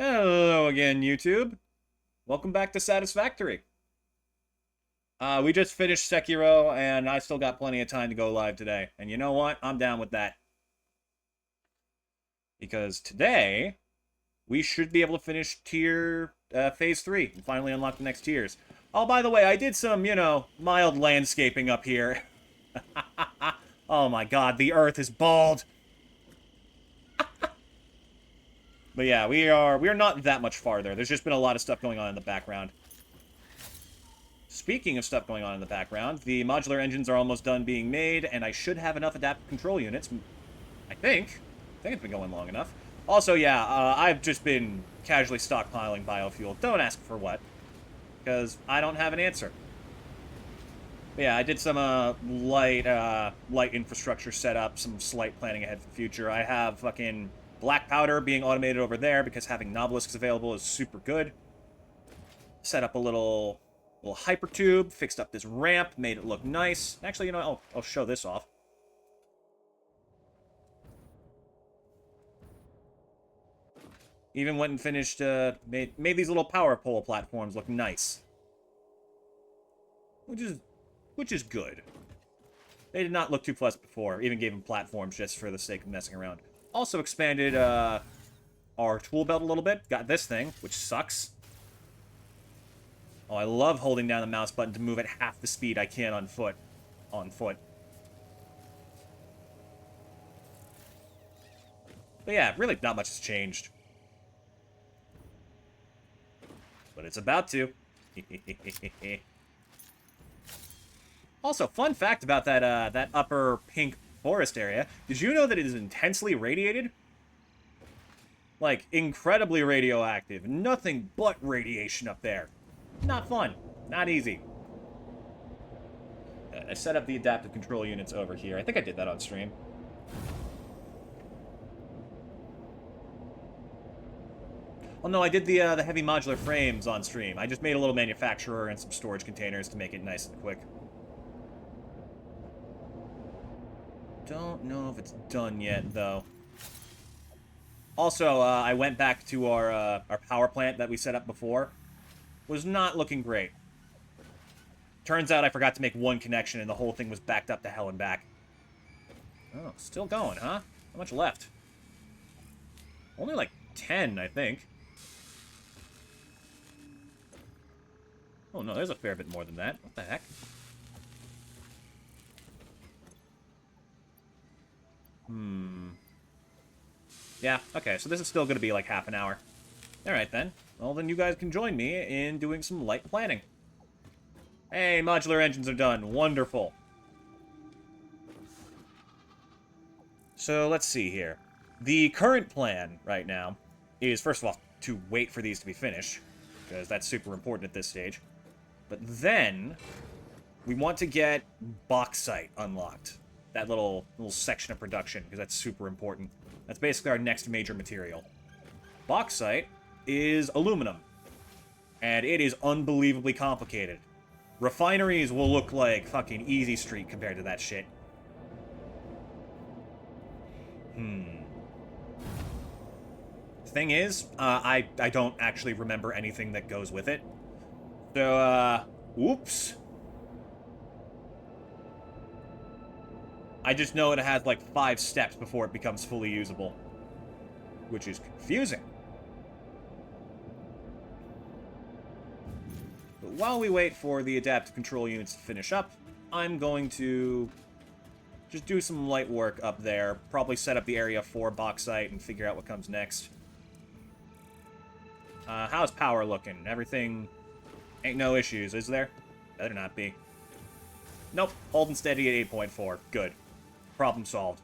Hello again, YouTube. Welcome back to Satisfactory. We just finished Sekiro, and I still got plenty of time to go live today. And you know what? I'm down with that. Because today, we should be able to finish Phase 3, and finally unlock the next tiers. Oh, by the way, I did some, mild landscaping up here. Oh my god, the earth is bald. But yeah, we are not that much farther. There's just been a lot of stuff going on in the background. Speaking of stuff going on in the background, the modular engines are almost done being made, and I should have enough adaptive control units. I think. I think it's been going long enough. Also, yeah, I've just been casually stockpiling biofuel. Don't ask for what, because I don't have an answer. But yeah, I did some light infrastructure setup, some slight planning ahead for the future. I have fucking black powder being automated over there because having nobelisks available is super good. Set up a little hypertube, fixed up this ramp, made it look nice. Actually, I'll show this off. Even went and finished, made these little power pole platforms look nice. Which is good. They did not look too pleasant before. Even gave them platforms just for the sake of messing around. Also expanded, our tool belt a little bit. Got this thing, which sucks. Oh, I love holding down the mouse button to move at half the speed I can on foot. But yeah, really not much has changed. But it's about to. Also, fun fact about that upper pink forest area. Did you know that it is intensely radiated? Like, incredibly radioactive. Nothing but radiation up there. Not fun. Not easy. I set up the adaptive control units over here. I think I did that on stream. Oh no, I did the heavy modular frames on stream. I just made a little manufacturer and some storage containers to make it nice and quick. Don't know if it's done yet, though. Also, I went back to our power plant that we set up before. Was not looking great. Turns out I forgot to make one connection, and the whole thing was backed up to hell and back. Oh, still going, huh? How much left? Only like 10, I think. Oh no, there's a fair bit more than that. What the heck? Yeah, okay, so this is still going to be like half an hour. Alright then. Well, then you guys can join me in doing some light planning. Hey, modular engines are done. Wonderful. So, let's see here. The current plan right now is, first of all, to wait for these to be finished, because that's super important at this stage. But then, we want to get bauxite unlocked. That little section of production, because that's super important. That's basically our next major material. Bauxite is aluminum, and it is unbelievably complicated. Refineries will look like fucking Easy Street compared to that shit. Thing is, I don't actually remember anything that goes with it. So, oops. I just know it has like 5 steps before it becomes fully usable, which is confusing. But while we wait for the adaptive control units to finish up, I'm going to just do some light work up there, probably set up the area for bauxite and figure out what comes next. How's power looking? Everything ain't no issues, is there? Better not be. Nope, holding steady at 8.4. Good. Problem solved.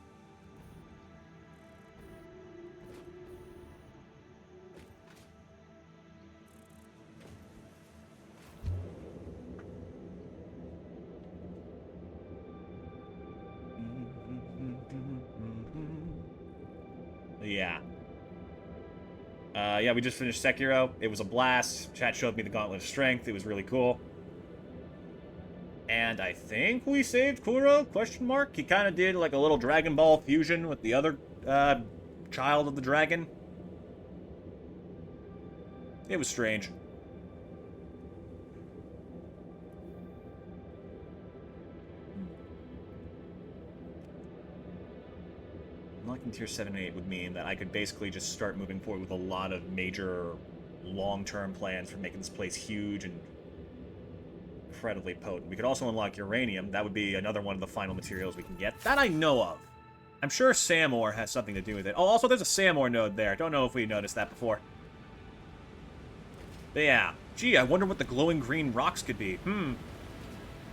Yeah. Yeah, we just finished Sekiro. It was a blast. Chat showed me the Gauntlet of Strength. It was really cool. And I think we saved Kuro, question mark? He kind of did like a little Dragon Ball fusion with the other child of the dragon. It was strange. Unlocking tier 7 and 8 would mean that I could basically just start moving forward with a lot of major long-term plans for making this place huge and incredibly potent. We could also unlock uranium. That would be another one of the final materials we can get. That I know of. I'm sure Samor has something to do with it. Oh, also there's a Samor node there. Don't know if we noticed that before. But yeah. Gee, I wonder what the glowing green rocks could be.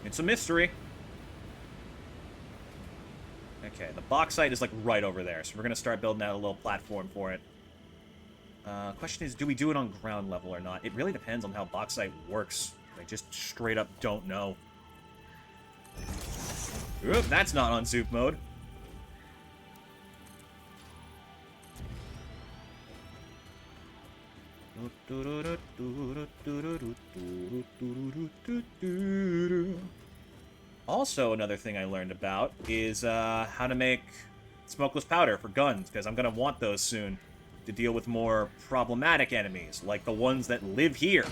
It's a mystery. Okay, the bauxite is like right over there, so we're gonna start building out a little platform for it. Question is, do we do it on ground level or not? It really depends on how bauxite works. I just straight up don't know. Oop, that's not on soup mode. Also, another thing I learned about is how to make smokeless powder for guns, because I'm going to want those soon to deal with more problematic enemies, like the ones that live here.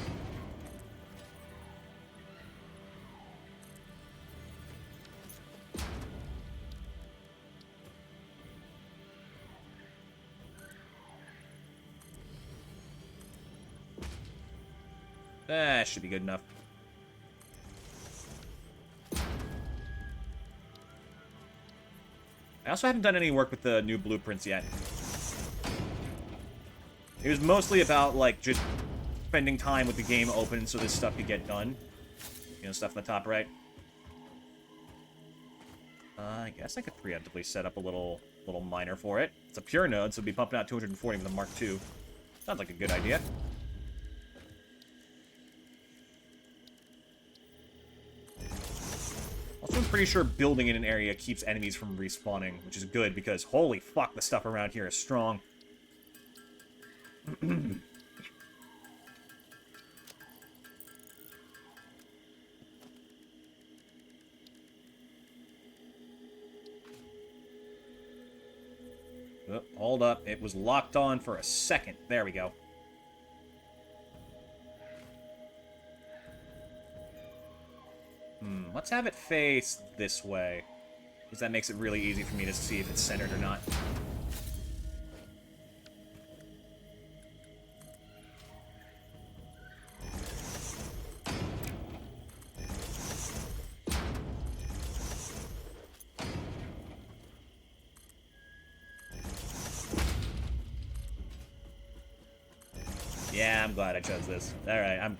That should be good enough. I also haven't done any work with the new blueprints yet. It was mostly about, like, just spending time with the game open so this stuff could get done. You know, stuff in the top right. I guess I could preemptively set up a little miner for it. It's a pure node, so it'd be pumping out 240 with the Mark II. Sounds like a good idea. Also, I'm pretty sure building in an area keeps enemies from respawning, which is good, because holy fuck, the stuff around here is strong. Oh, hold up. It was locked on for a second. There we go. Let's have it face this way, because that makes it really easy for me to see if it's centered or not. Yeah, I'm glad I chose this. Alright,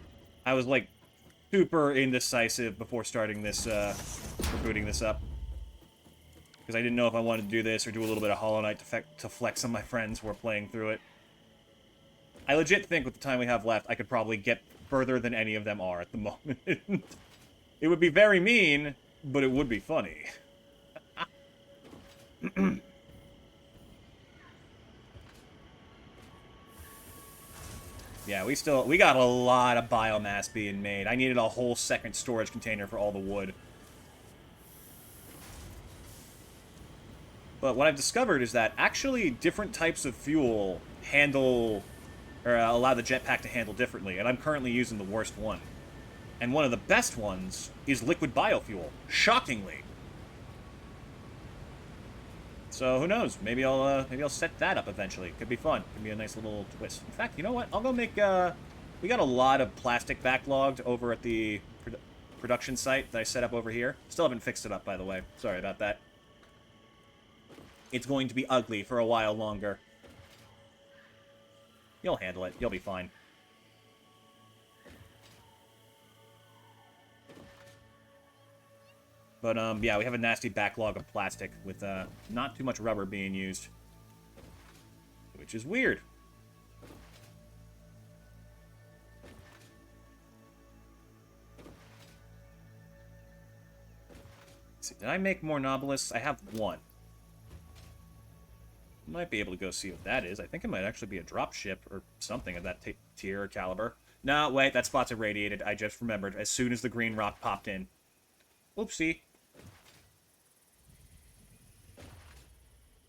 I was like super indecisive before starting this, or booting this up. Because I didn't know if I wanted to do this or do a little bit of Hollow Knight to flex on my friends who are playing through it. I legit think with the time we have left, I could probably get further than any of them are at the moment. It would be very mean, but it would be funny. Yeah, we got a lot of biomass being made. I needed a whole second storage container for all the wood. But what I've discovered is that actually different types of fuel handle, or allow the jetpack to handle differently, and I'm currently using the worst one. And one of the best ones is liquid biofuel, shockingly. So who knows? Maybe I'll set that up eventually. Could be fun. Could be a nice little twist. In fact, you know what? I'll go make. We got a lot of plastic backlogged over at the production site that I set up over here. Still haven't fixed it up, by the way. Sorry about that. It's going to be ugly for a while longer. You'll handle it. You'll be fine. But, yeah, we have a nasty backlog of plastic with, not too much rubber being used. Which is weird. Let's see, did I make more Nobelisks? I have one. Might be able to go see what that is. I think it might actually be a drop ship or something of that tier or caliber. No, wait, that spot's irradiated. I just remembered as soon as the green rock popped in. Oopsie.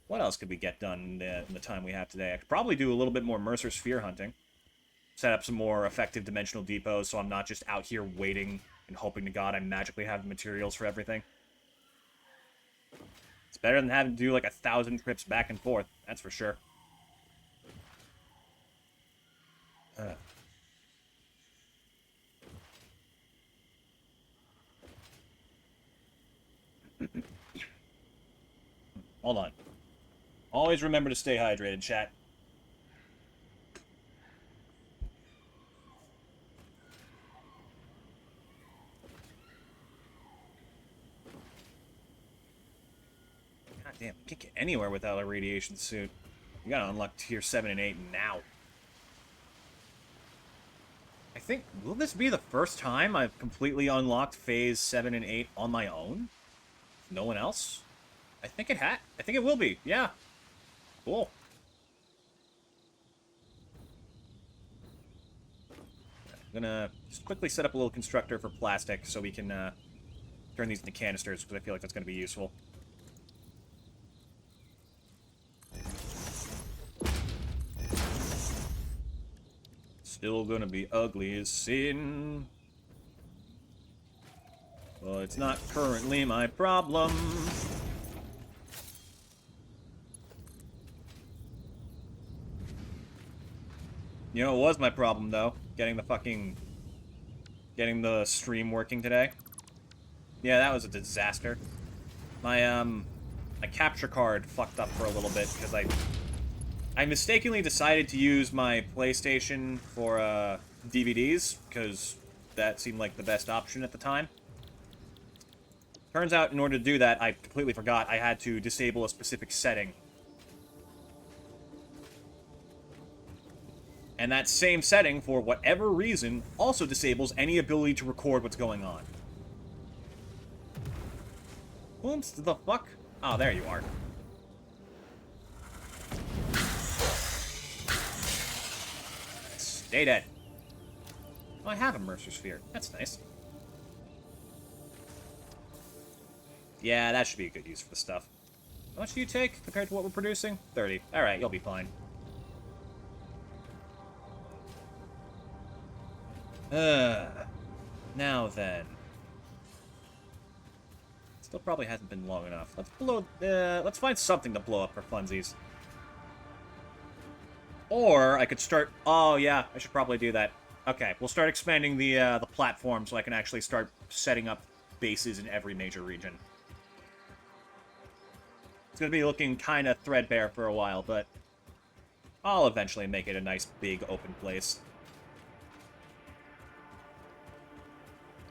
What else could we get done in the time we have today? I could probably do a little bit more Mercer Sphere hunting. set up some more effective dimensional depots so I'm not just out here waiting and hoping to God I magically have the materials for everything. It's better than having to do like 1,000 trips back and forth, that's for sure. Hold on. Always remember to stay hydrated, chat. God damn, you can't get anywhere without a radiation suit. You gotta unlock tier 7 and 8 now. I think, will this be the first time I've completely unlocked phase 7 and 8 on my own? No one else? I think it will be, yeah. Cool. I'm gonna just quickly set up a little constructor for plastic so we can turn these into canisters, because I feel like that's gonna be useful. Still gonna be ugly as sin. Well, it's not currently my problem. You know, it was my problem, though. Getting the stream working today. Yeah, that was a disaster. My capture card fucked up for a little bit, because I mistakenly decided to use my PlayStation for, DVDs, because that seemed like the best option at the time. Turns out, in order to do that, I completely forgot I had to disable a specific setting. And that same setting, for whatever reason, also disables any ability to record what's going on. Oops, the fuck? Oh, there you are. Stay dead. Oh, I have a Mercer Sphere. That's nice. Yeah, that should be a good use for the stuff. How much do you take compared to what we're producing? 30. Alright, you'll be fine. Now then. Still probably hasn't been long enough. Let's find something to blow up for funsies. Or I could start... Oh, yeah, I should probably do that. Okay, we'll start expanding the platform so I can actually start setting up bases in every major region. It's going to be looking kind of threadbare for a while, but I'll eventually make it a nice, big, open place.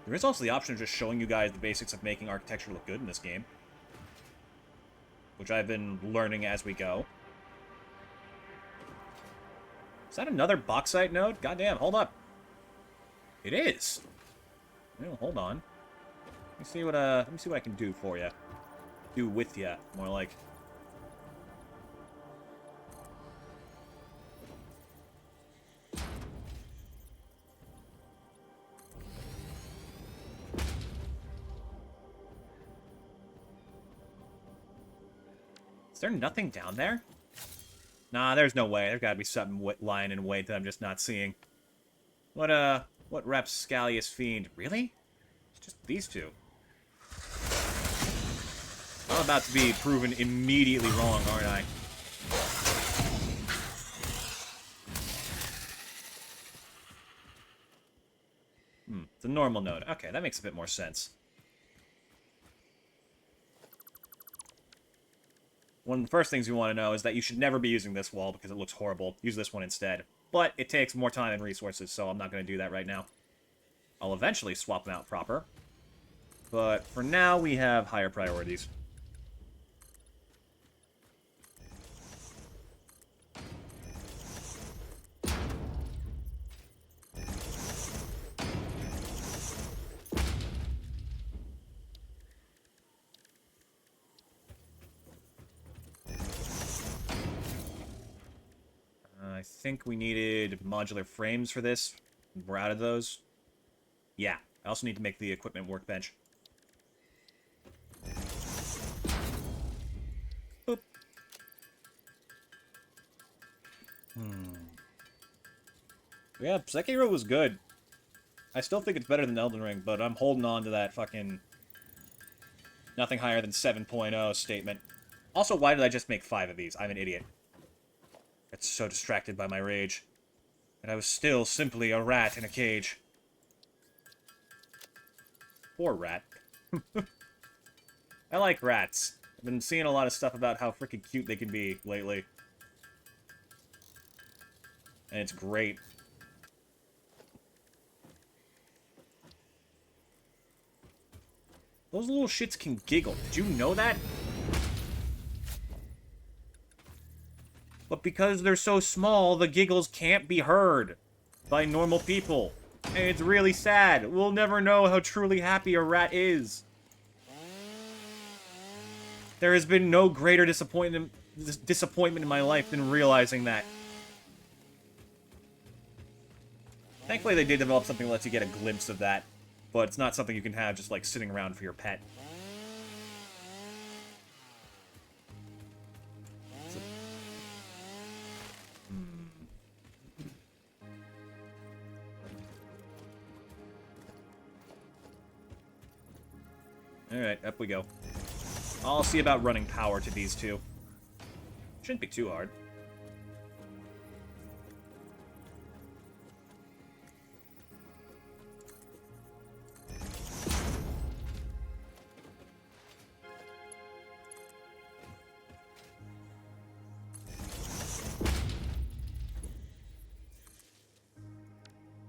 There is also the option of just showing you guys the basics of making architecture look good in this game, which I've been learning as we go. Is that another bauxite node? Goddamn, hold up. It is. Well, hold on. Let me see what I can do for you. Do with you, more like. Is there nothing down there? Nah, there's no way. There's gotta be something lying in wait that I'm just not seeing. What rapscallious fiend? Really? It's just these two. I'm about to be proven immediately wrong, aren't I? It's a normal node. Okay, that makes a bit more sense. One of the first things you want to know is that you should never be using this wall because it looks horrible. Use this one instead. But it takes more time and resources, so I'm not going to do that right now. I'll eventually swap them out proper. But for now, we have higher priorities. I think we needed modular frames for this. We're out of those. Yeah, I also need to make the equipment workbench. Boop. Yeah, Sekiro was good. I still think it's better than Elden Ring, but I'm holding on to that fucking nothing higher than 7.0 statement. Also, why did I just make 5 of these? I'm an idiot. It's so distracted by my rage. And I was still simply a rat in a cage. Poor rat. I like rats. I've been seeing a lot of stuff about how freaking cute they can be lately. And it's great. Those little shits can giggle. Did you know that? But because they're so small, the giggles can't be heard by normal people. And it's really sad. We'll never know how truly happy a rat is. There has been no greater disappointment in my life than realizing that. Thankfully, they did develop something that lets you get a glimpse of that. But it's not something you can have just, like, sitting around for your pet. Alright, up we go. I'll see about running power to these two. Shouldn't be too hard.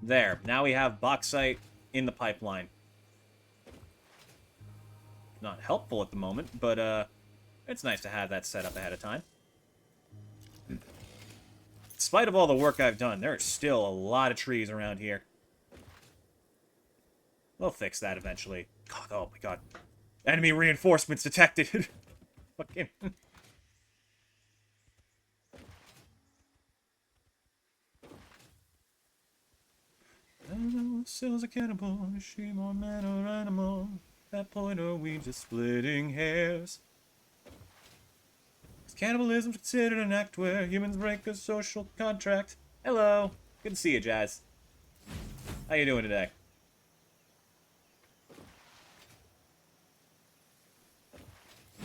There. Now we have bauxite in the pipeline. Not helpful at the moment, but it's nice to have that set up ahead of time. In spite of all the work I've done, there are still a lot of trees around here. We'll fix that eventually. God, oh my god. Enemy reinforcements detected. Fucking... Sills a cannibal, is she more man or animal? That point are we just splitting hairs? Is cannibalism considered an act where humans break a social contract? Hello. Good to see you, Jazz. How you doing today?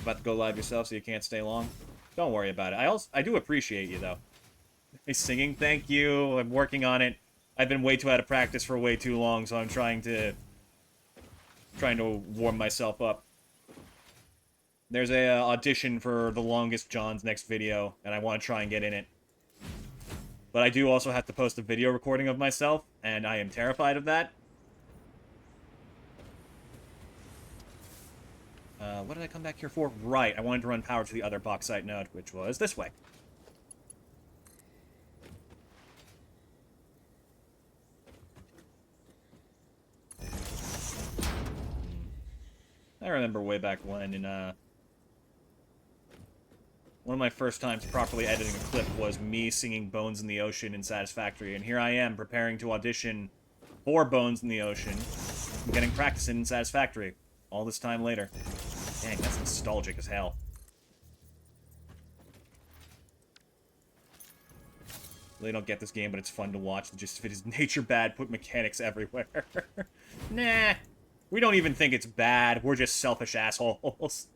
About to go live yourself so you can't stay long? Don't worry about it. I do appreciate you, though. Hey, singing, thank you. I'm working on it. I've been way too out of practice for way too long, so I'm trying to warm myself up. There's a audition for the longest John's next video, and I want to try and get in it. But I do also have to post a video recording of myself, and I am terrified of that. What did I come back here for? Right, I wanted to run power to the other bauxite node, which was this way. I remember way back when in, one of my first times properly editing a clip was me singing Bones in the Ocean in Satisfactory, and here I am preparing to audition for Bones in the Ocean and getting practice in Satisfactory all this time later. Dang, that's nostalgic as hell. Really don't get this game, but it's fun to watch. The gist of it is nature bad, put mechanics everywhere. Nah. We don't even think it's bad. We're just selfish assholes.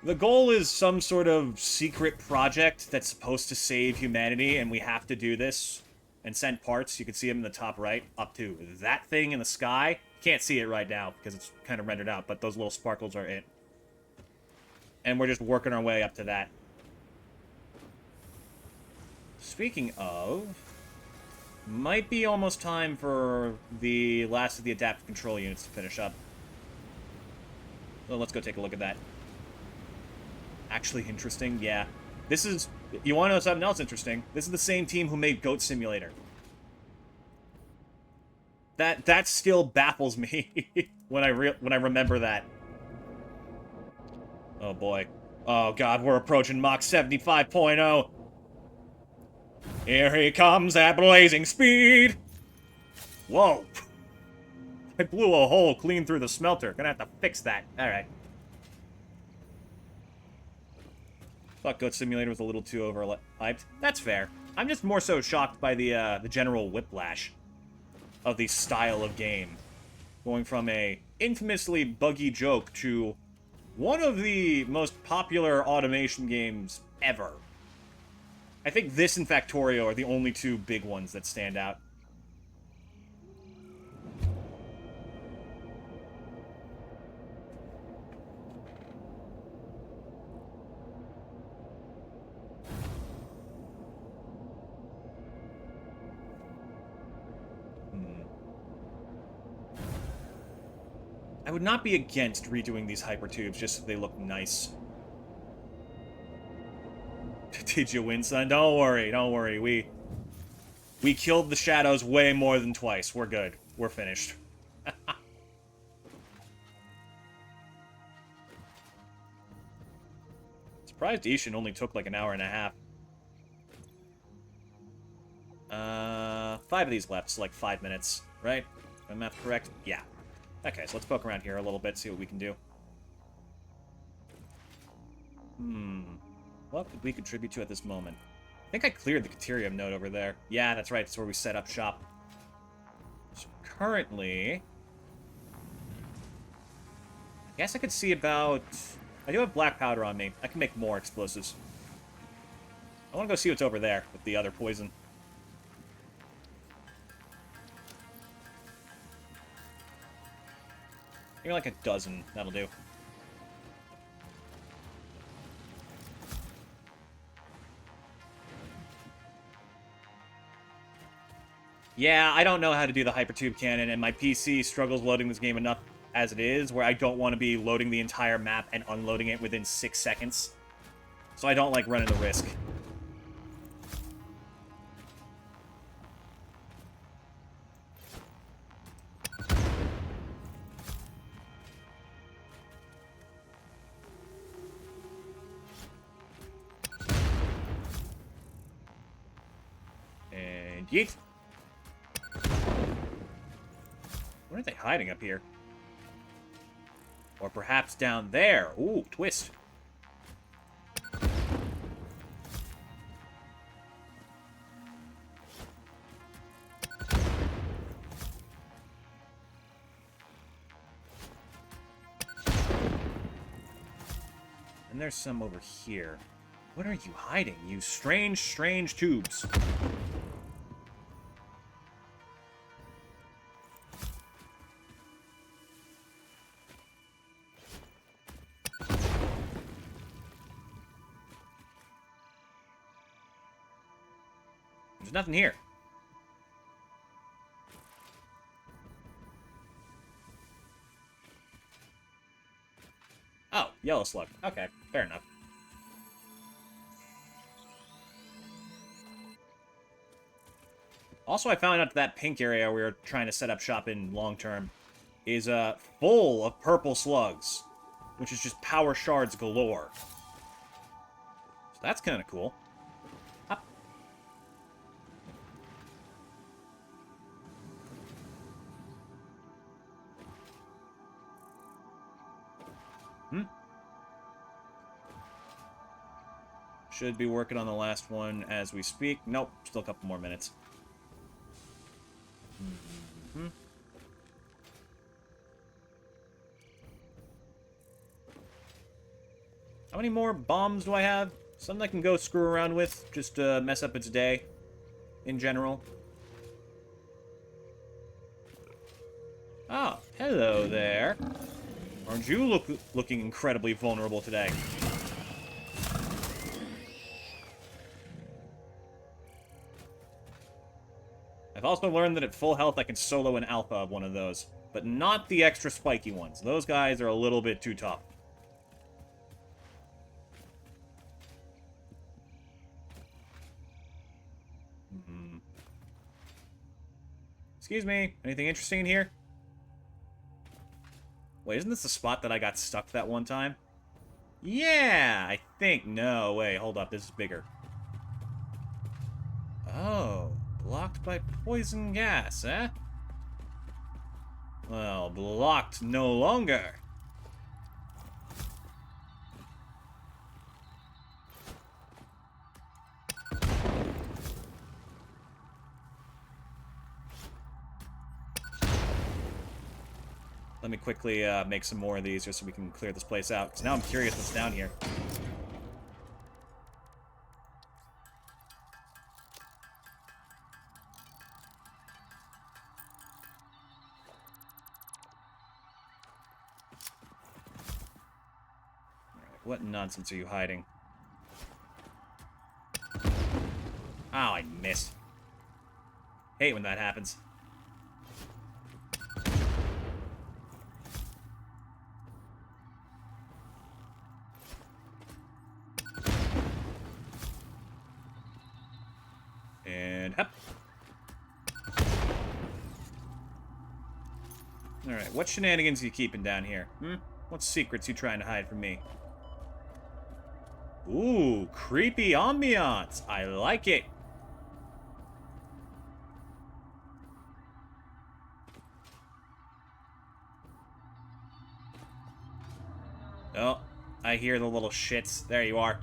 The goal is some sort of secret project that's supposed to save humanity, and we have to do this and send parts. You can see them in the top right, up to that thing in the sky. Can't see it right now because it's kind of rendered out, but those little sparkles are it. And we're just working our way up to that. Speaking of... might be almost time for the last of the adaptive control units to finish up. Well, let's go take a look at that. Actually interesting, yeah. This is... you want to know something else interesting? This is the same team who made Goat Simulator. That still baffles me when I remember that. Oh boy. Oh god, we're approaching Mach 75.0. Here he comes at blazing speed! Whoa! I blew a hole clean through the smelter. Gonna have to fix that. Alright. Thought Goat Simulator was a little too overhyped. That's fair. I'm just more so shocked by the general whiplash of the style of game. Going from a infamously buggy joke to one of the most popular automation games ever. I think this and Factorio are the only two big ones that stand out. I would not be against redoing these hypertubes just so they look nice. Did you win, son? Don't worry, don't worry. We killed the shadows way more than twice. We're good. We're finished. Surprised Ishin only took like an hour and a half. 5 of these left, so like 5 minutes, right? If my math correct? Yeah. Okay, so let's poke around here a little bit, see what we can do. What could we contribute to at this moment? I think I cleared the Caterium node over there. Yeah, that's right, it's where we set up shop. So currently... I guess I could see about... I do have black powder on me. I can make more explosives. I want to go see what's over there with the other poison. Maybe like a dozen. That'll do. Yeah, I don't know how to do the hypertube cannon, and my PC struggles loading this game enough as it is, where I don't want to be loading the entire map and unloading it within 6 seconds. So I don't like running the risk. And yeet. What are they hiding up here? Or perhaps down there. Ooh, twist. And there's some over here. What are you hiding, you strange, strange tubes? There's nothing here. Oh, yellow slug. Okay, fair enough. Also, I found out that pink area we were trying to set up shop in long-term is full of purple slugs, which is just power shards galore. So that's kind of cool. Up. Should be working on the last one as we speak. Nope, still a couple more minutes. How many more bombs do I have? Something I can go screw around with, just to mess up its day, in general. Oh, hello there. Aren't you looking incredibly vulnerable today? I've also learned that at full health I can solo an alpha of one of those, but not the extra spiky ones. Those guys are a little bit too tough. Excuse me, anything interesting in here? Wait, isn't this the spot that I got stuck that one time? Yeah, I think. No, wait, hold up, this is bigger. Oh, blocked by poison gas, eh? Well, blocked no longer. let me quickly make some more of these just so we can clear this place out. Because now I'm curious what's down here. Alright, what nonsense are you hiding? Oh, I missed. Hate when that happens. And hop. Alright, what shenanigans are you keeping down here? What secrets you trying to hide from me? Ooh, creepy ambiance. I like it. Oh, I hear the little shits. There you are.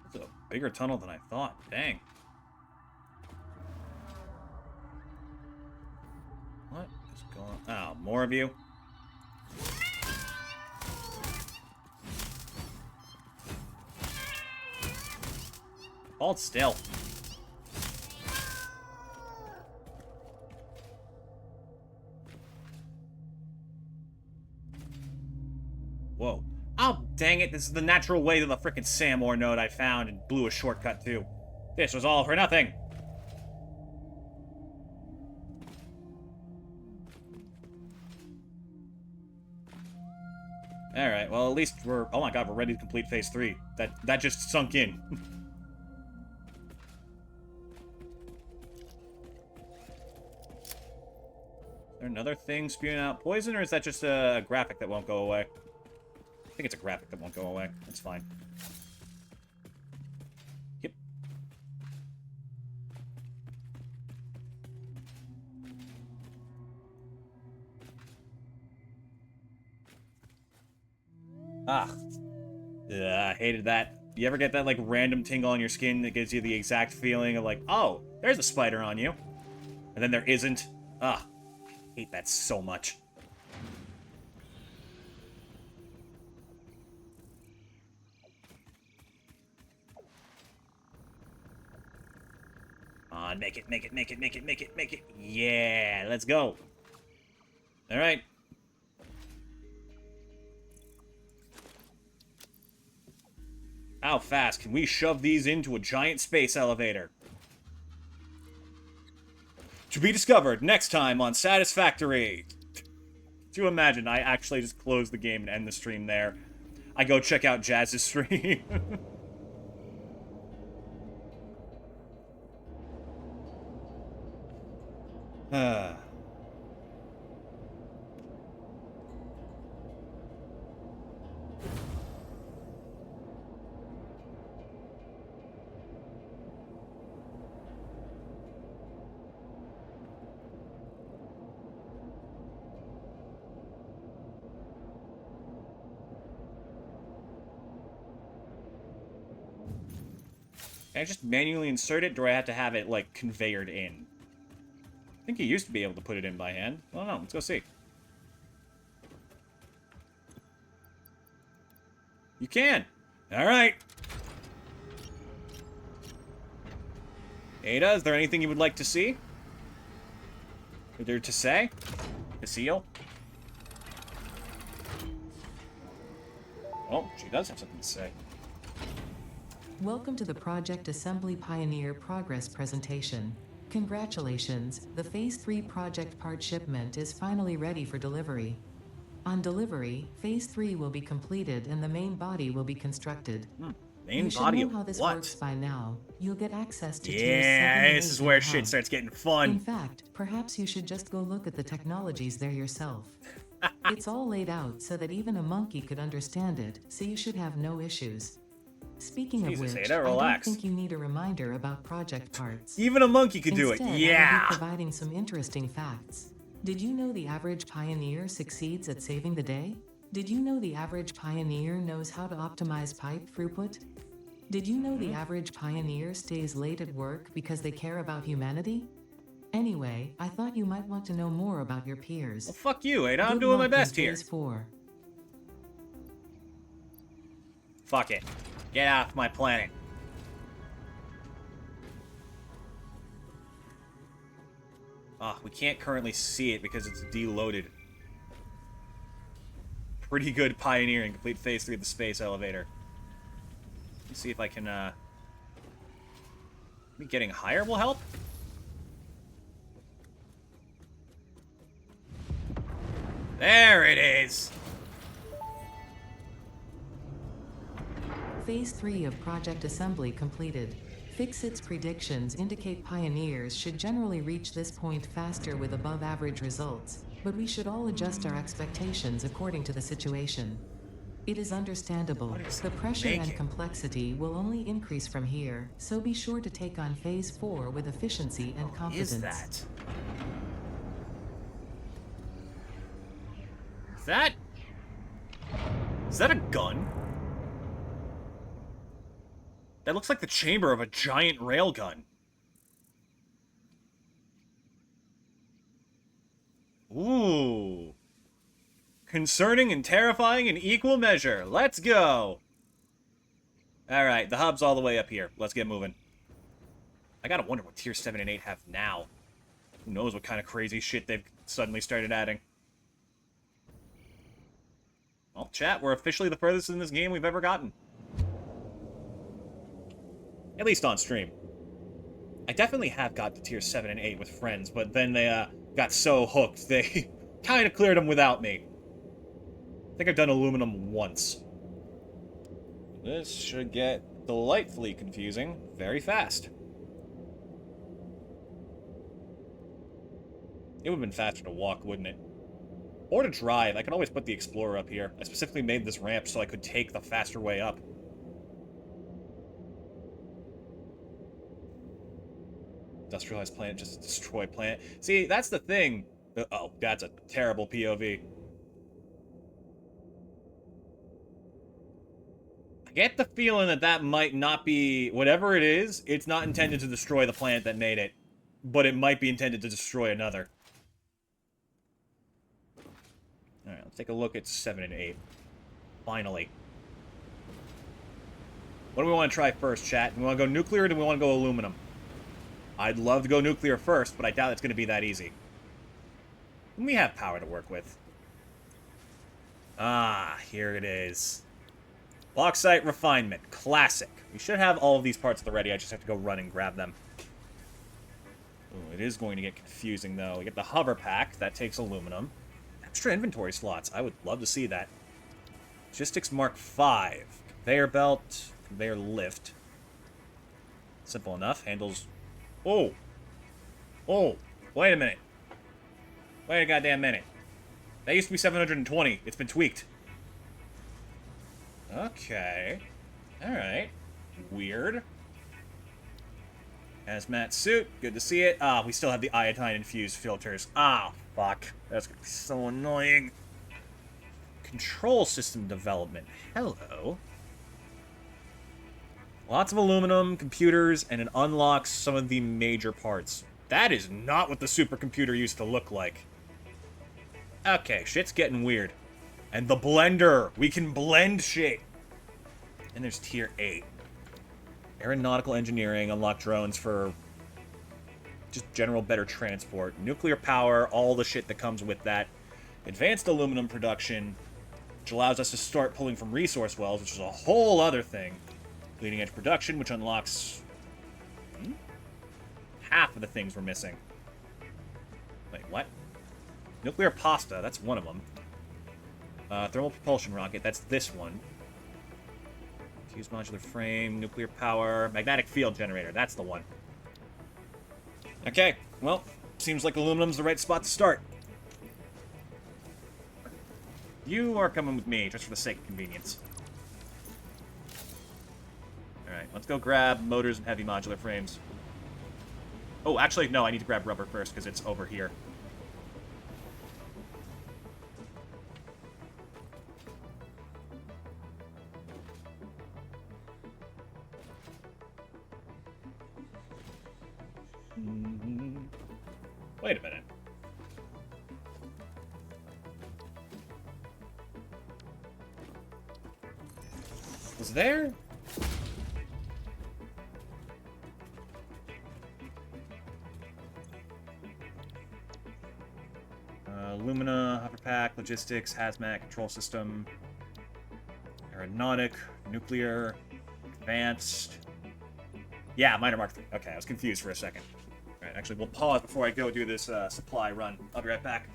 It's a bigger tunnel than I thought. Dang. What is going on? Oh, more of you? Hold still. Whoa. Oh, dang it. This is the natural way to the frickin' Samor node I found and blew a shortcut to. This was all for nothing. Alright, well, at least we're... Oh my god, we're ready to complete Phase 3. That just sunk in. Is there another thing spewing out poison, or is that just a graphic that won't go away? I think it's a graphic that won't go away. That's fine. Yep. Ah. Ugh, I hated that. You ever get that, like, random tingle on your skin that gives you the exact feeling of, like, oh, there's a spider on you. And then there isn't. Ah. I hate that so much. On, make it, make it, make it, make it, make it, make it. Yeah, let's go. All right. How fast can we shove these into a giant space elevator? To be discovered next time on Satisfactory. Do you imagine I actually just close the game and end the stream there? I go check out Jazz's stream. Can I just manually insert it, or do I have to have it, like, conveyored in? I think you used to be able to put it in by hand. I don't know. Let's go see. You can. All right. Ada, is there anything you would like to see? Or to say? To seal? Oh, she does have something to say. Welcome to the Project Assembly Pioneer Progress presentation. Congratulations, the Phase 3 project part shipment is finally ready for delivery. On delivery, Phase 3 will be completed and the main body will be constructed. Main you should body know of how this what? works by now. You'll get access to Yeah, tiers 7 this is and where 8 shit hub. starts getting fun. In fact, perhaps you should just go look at the technologies there yourself. It's all laid out so that even a monkey could understand it, so you should have no issues. Speaking Jesus, of which, Ada, I don't relax. think you need a reminder about project parts. Even a monkey could do it. Instead, I will Yeah. be providing some interesting facts. Did you know the average pioneer succeeds at saving the day? Did you know the average pioneer knows how to optimize pipe throughput? Did you know the average pioneer stays late at work because they care about humanity? Anyway, I thought you might want to know more about your peers. Well, fuck you, Ada. I'm Good doing my luck best in here. Phase 4. Fuck it. Get off my planet. Ah, we can't currently see it because it's deloaded. Pretty good pioneering. Complete phase 3 of the space elevator. Let's see if I can, maybe getting higher will help? There it is! Phase 3 of Project Assembly completed. Fixit's predictions indicate pioneers should generally reach this point faster with above-average results, but we should all adjust our expectations according to the situation. It is understandable. The pressure and complexity will only increase from here, so be sure to take on Phase 4 with efficiency and competence. Is that? Is that a gun? That looks like the chamber of a giant railgun. Ooh. Concerning and terrifying in equal measure. Let's go. Alright, the hub's all the way up here. Let's get moving. I gotta wonder what Tier 7 and 8 have now. Who knows what kind of crazy shit they've suddenly started adding. Well, chat, we're officially the furthest in this game we've ever gotten. At least on stream. I definitely have got to Tier 7 and 8 with friends, but then they got so hooked, they kind of cleared them without me. I think I've done aluminum once. This should get delightfully confusing very fast. It would have been faster to walk, wouldn't it? Or to drive. I could always put the Explorer up here. I specifically made this ramp so I could take the faster way up. Industrialized plant, just destroy plant. See, that's the thing. Oh, that's a terrible POV. I get the feeling that that might not be... Whatever it is, it's not intended to destroy the plant that made it. But it might be intended to destroy another. Alright, let's take a look at 7 and 8. Finally. What do we want to try first, chat? Do we want to go nuclear or do we want to go aluminum? I'd love to go nuclear first, but I doubt it's going to be that easy. And we have power to work with. Ah, here it is. Bauxite refinement. Classic. We should have all of these parts at the ready. I just have to go run and grab them. Ooh, it is going to get confusing, though. We get the hover pack. That takes aluminum. Extra inventory slots. I would love to see that. Logistics Mark 5. Conveyor belt. Conveyor lift. Simple enough. Handles... Oh! Oh! Wait a minute. Wait a goddamn minute. That used to be 720. It's been tweaked. Okay. Alright. Weird. Hazmat suit. Good to see it. Ah, we still have the iodine-infused filters. Ah, fuck. That's gonna be so annoying. Control system development. Hello. Lots of aluminum, computers, and it unlocks some of the major parts. That is not what the supercomputer used to look like. Okay, shit's getting weird. And the blender! We can blend shit! And there's Tier 8. Aeronautical engineering, unlock drones for just general better transport. Nuclear power, all the shit that comes with that. Advanced aluminum production, which allows us to start pulling from resource wells, which is a whole other thing. Leading edge production, which unlocks half of the things we're missing. Wait, what? Nuclear pasta, that's one of them. Thermal propulsion rocket, that's this one. Fuse modular frame, nuclear power, magnetic field generator, that's the one. Okay, well, seems like aluminum's the right spot to start. You are coming with me, just for the sake of convenience. Alright, let's go grab motors and heavy modular frames. Oh, actually, no, I need to grab rubber first, because it's over here. Wait a minute. Was there? Lumina, Hopper Pack, Logistics, Hazmat, Control System, Aeronautic, Nuclear, Advanced. Yeah, Minor Mark 3. Okay, I was confused for a second. Alright, actually, we'll pause before I go do this supply run. I'll be right back.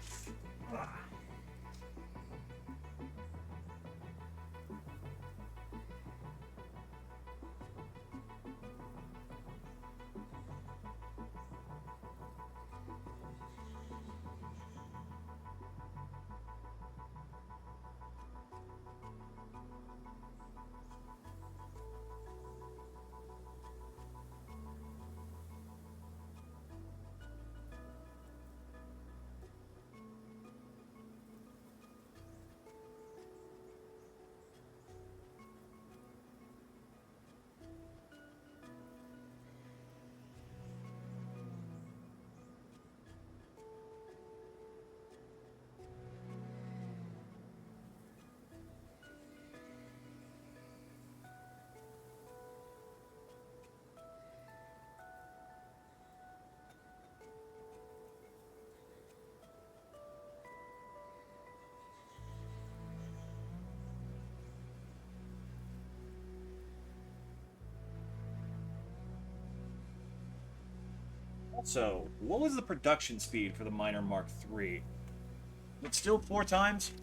Also, what was the production speed for the Minor Mark III? It's still 4 times?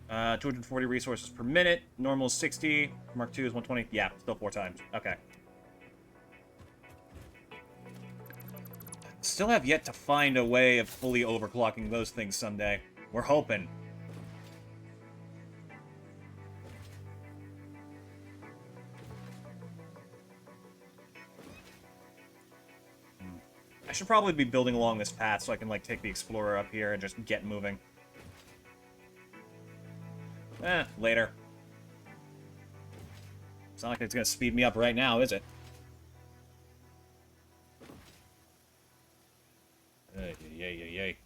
Uh, 240 resources per minute. Normal is 60. Mark II is 120. Yeah, still 4 times. Okay. Still have yet to find a way of fully overclocking those things someday. We're hoping. I should probably be building along this path so I can, like, take the Explorer up here and just get moving. Later. It's not like it's gonna speed me up right now, is it? Yay.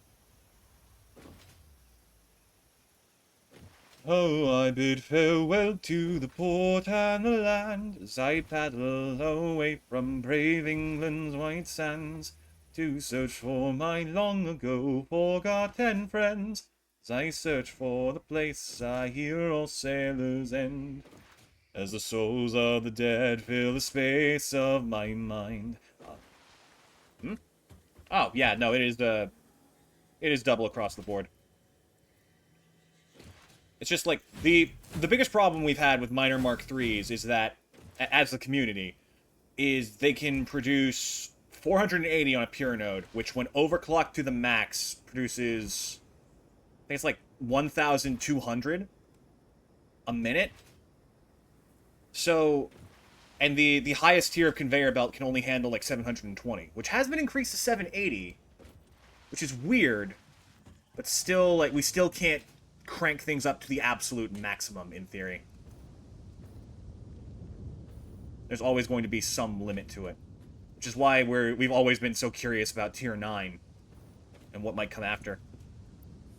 Oh, I bid farewell to the port and the land as I paddle away from brave England's white sands to search for my long ago forgotten friends. As I search for the place I hear all sailors end, as the souls of the dead fill the space of my mind. Oh, yeah, no, it is double across the board. It's just like the biggest problem we've had with minor Mark IIIs is that, as the community, is they can produce 480 on a pure node, which when overclocked to the max produces, I think it's like 1,200 a minute. So, and the highest tier of conveyor belt can only handle like 720, which has been increased to 780, which is weird, but still, like, we still can't crank things up to the absolute maximum, in theory. There's always going to be some limit to it. Which is why we've always been so curious about Tier 9 and what might come after.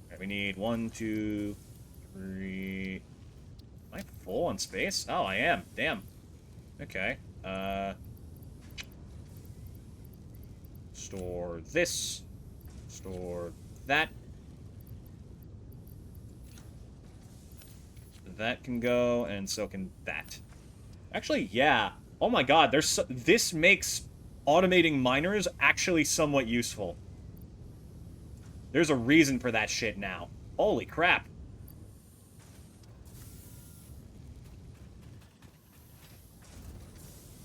Alright, we need 1, 2, 3... Am I full on space? Oh, I am. Damn. Okay. Store this. Store that. That can go, and so can that. Actually, yeah. Oh my god, this makes automating miners actually somewhat useful. There's a reason for that shit now. Holy crap.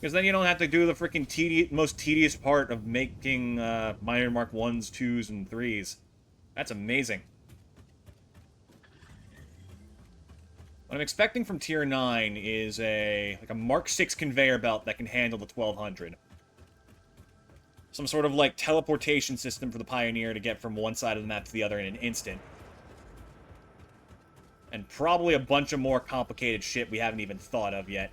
Because then you don't have to do the freaking most tedious part of making miner Mark 1s, 2s, and 3s. That's amazing. What I'm expecting from Tier 9 is a Mark 6 conveyor belt that can handle the 1200. Some sort of, like, teleportation system for the Pioneer to get from one side of the map to the other in an instant. And probably a bunch of more complicated shit we haven't even thought of yet.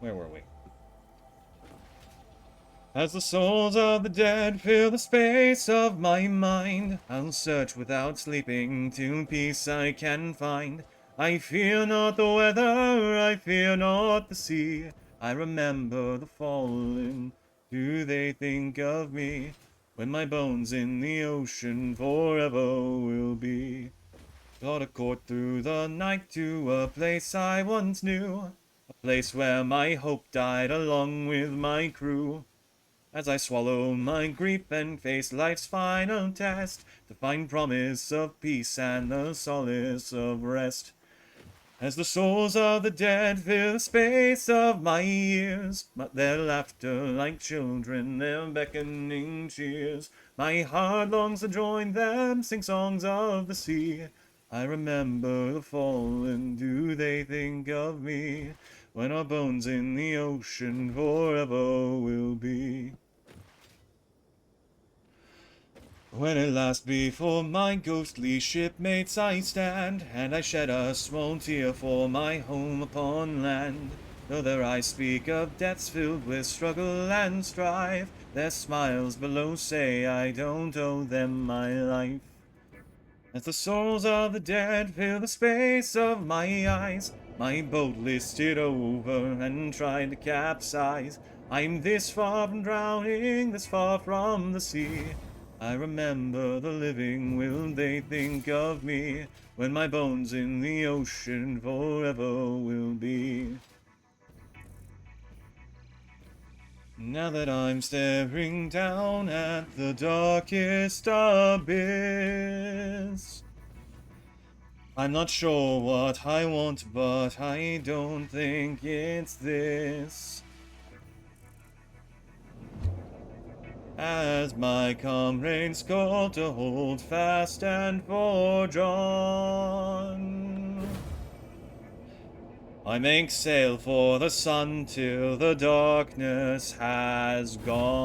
Where were we? As the souls of the dead fill the space of my mind, I'll search without sleeping till peace I can find. I fear not the weather, I fear not the sea. I remember the fallen. Do they think of me when my bones in the ocean forever will be? Plot a court through the night to a place I once knew, a place where my hope died along with my crew. As I swallow my grief and face life's final test, to find promise of peace and the solace of rest. As the souls of the dead fill the space of my years, but their laughter like children, their beckoning cheers, my heart longs to join them, sing songs of the sea. I remember the fallen, do they think of me, when our bones in the ocean forever will be? When at last before my ghostly shipmates I stand, and I shed a small tear for my home upon land, though their eyes speak of deaths filled with struggle and strife, their smiles below say I don't owe them my life. As the souls of the dead fill the space of my eyes, my boat listed over and tried to capsize. I'm this far from drowning, this far from the sea. I remember the living, will they think of me, when my bones in the ocean forever will be? Now that I'm staring down at the darkest abyss, I'm not sure what I want, but I don't think it's this. As my comrades call to hold fast and forge on, I make sail for the sun till the darkness has gone.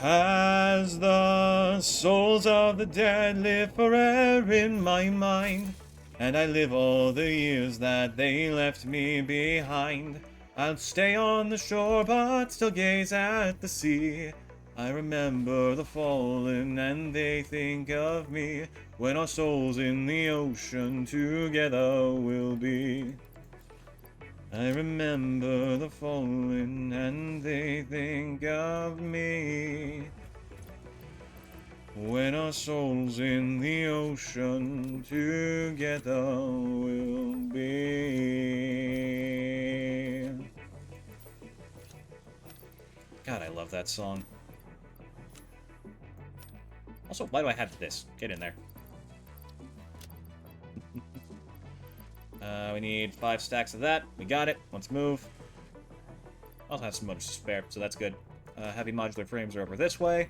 As the souls of the dead live forever in my mind, and I live all the years that they left me behind, I'll stay on the shore but still gaze at the sea. I remember the fallen and they think of me, when our souls in the ocean together will be. I remember the fallen and they think of me, when our souls in the ocean together will be. God, I love that song. Also, why do I have this? Get in there. We need 5 stacks of that. We got it. Let's move. I'll have some motors to spare, so that's good. Heavy modular frames are over this way.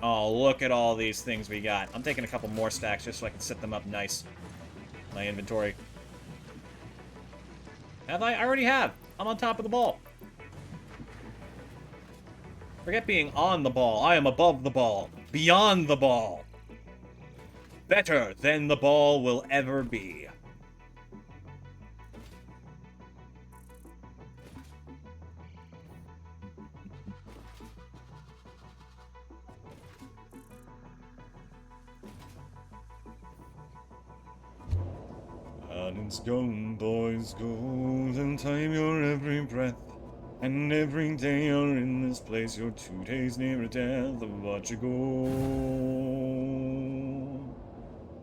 Oh, look at all these things we got. I'm taking a couple more stacks just so I can set them up nice. My inventory. Have I? I already have. I'm on top of the ball. Forget being on the ball. I am above the ball. Beyond the ball. Better than the ball will ever be. And it's gone, boys, golden time, your every breath. And every day you're in this place, you're 2 days nearer death of what you go.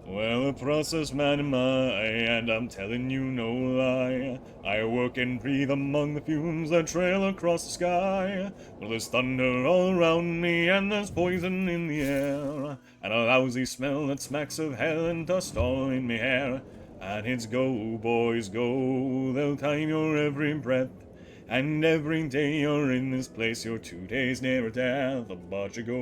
Well, a process man am I, and I'm telling you no lie. I work and breathe among the fumes that trail across the sky. Well, there's thunder all around me, and there's poison in the air, and a lousy smell that smacks of hell and dust all in me hair. And it's go, boys, go, they'll time your every breath. And every day you're in this place, you're 2 days nearer death, but you go.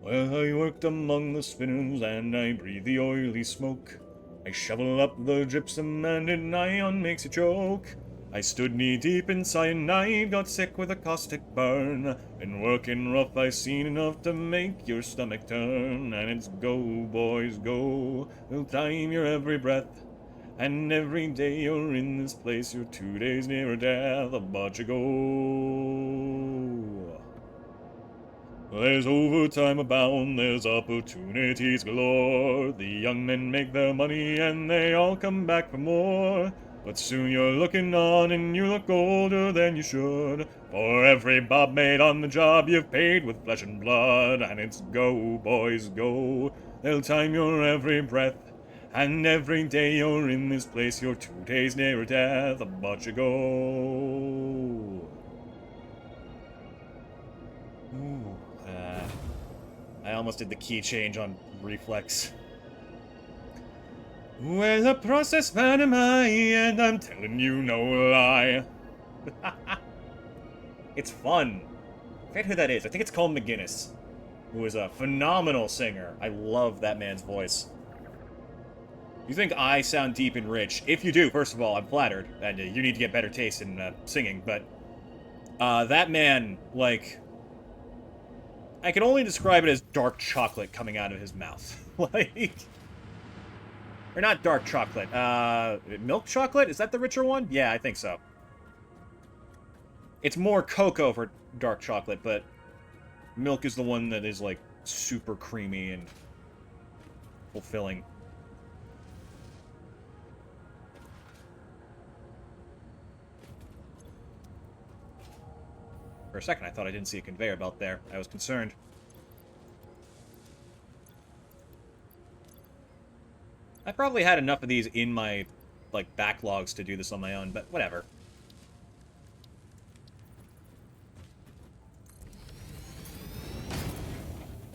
Well, I worked among the spinners, and I breathe the oily smoke. I shovel up the gypsum, and it nigh on makes you choke. I stood knee-deep in cyanide, got sick with a caustic burn. Been working rough, I seen enough to make your stomach turn. And it's go, boys, go, we'll time your every breath. And every day you're in this place, you're 2 days nearer death, but you go. There's overtime abound, there's opportunities galore. The young men make their money and they all come back for more. But soon you're looking on and you look older than you should. For every bob made on the job you've paid with flesh and blood. And it's go, boys, go. They'll time your every breath. And every day you're in this place, you're 2 days nearer death, but you go. Ooh. I almost did the key change on reflex. Well, a process man am I, and I'm telling you no lie. It's fun. I forget who that is. I think it's Colm McGinnis, who is a phenomenal singer. I love that man's voice. You think I sound deep and rich? If you do, first of all, I'm flattered, and you need to get better taste in singing, but that man, like, I can only describe it as dark chocolate coming out of his mouth. Like, or not dark chocolate, milk chocolate? Is that the richer one? Yeah, I think so. It's more cocoa for dark chocolate, but milk is the one that is, like, super creamy and fulfilling. For a second, I thought I didn't see a conveyor belt there. I was concerned. I probably had enough of these in my, like, backlogs to do this on my own, but whatever.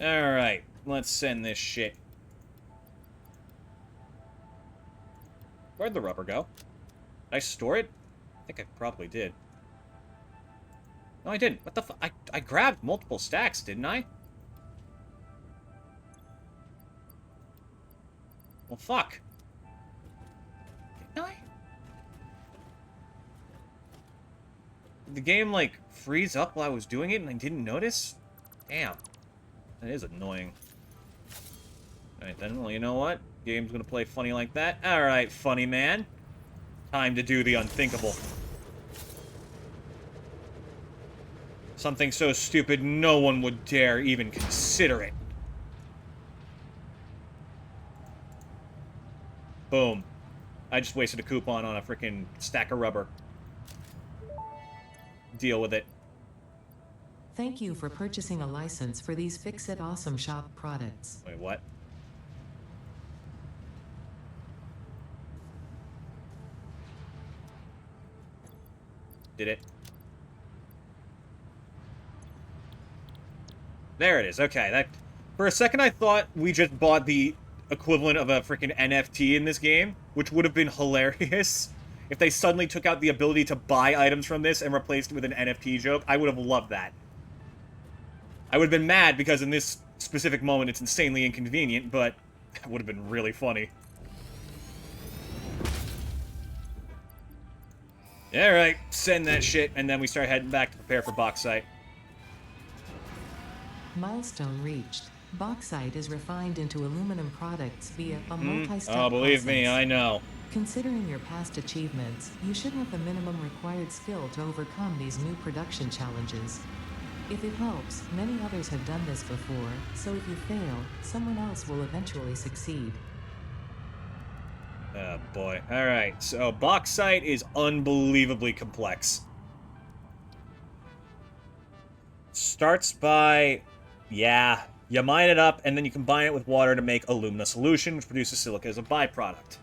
Alright, let's send this shit. Where'd the rubber go? Did I store it? I think I probably did. No, I didn't. What the fu- I grabbed multiple stacks, didn't I? Well, fuck. Didn't I? Did the game, like, freeze up while I was doing it and I didn't notice? Damn. That is annoying. Alright then, well, you know what? Game's gonna play funny like that. Alright, funny man. Time to do the unthinkable. Something so stupid no one would dare even consider it. Boom. I just wasted a coupon on a freaking stack of rubber. Deal with it. Thank you for purchasing a license for these Fix-It Awesome Shop products. Wait, what? Did it? There it is. Okay, that... For a second, I thought we just bought the equivalent of a freaking NFT in this game, which would have been hilarious. If they suddenly took out the ability to buy items from this and replaced it with an NFT joke, I would have loved that. I would have been mad because in this specific moment it's insanely inconvenient, but it would have been really funny. Alright, send that shit, and then we start heading back to prepare for bauxite. Milestone reached. Bauxite is refined into aluminum products via a multi-step Oh, believe me, process. I know. Considering your past achievements, you should have the minimum required skill to overcome these new production challenges. If it helps, many others have done this before, so if you fail, someone else will eventually succeed. Oh, boy. Alright, so bauxite is unbelievably complex. Starts by... yeah, you mine it up, and then you combine it with water to make alumina solution, which produces silica as a byproduct.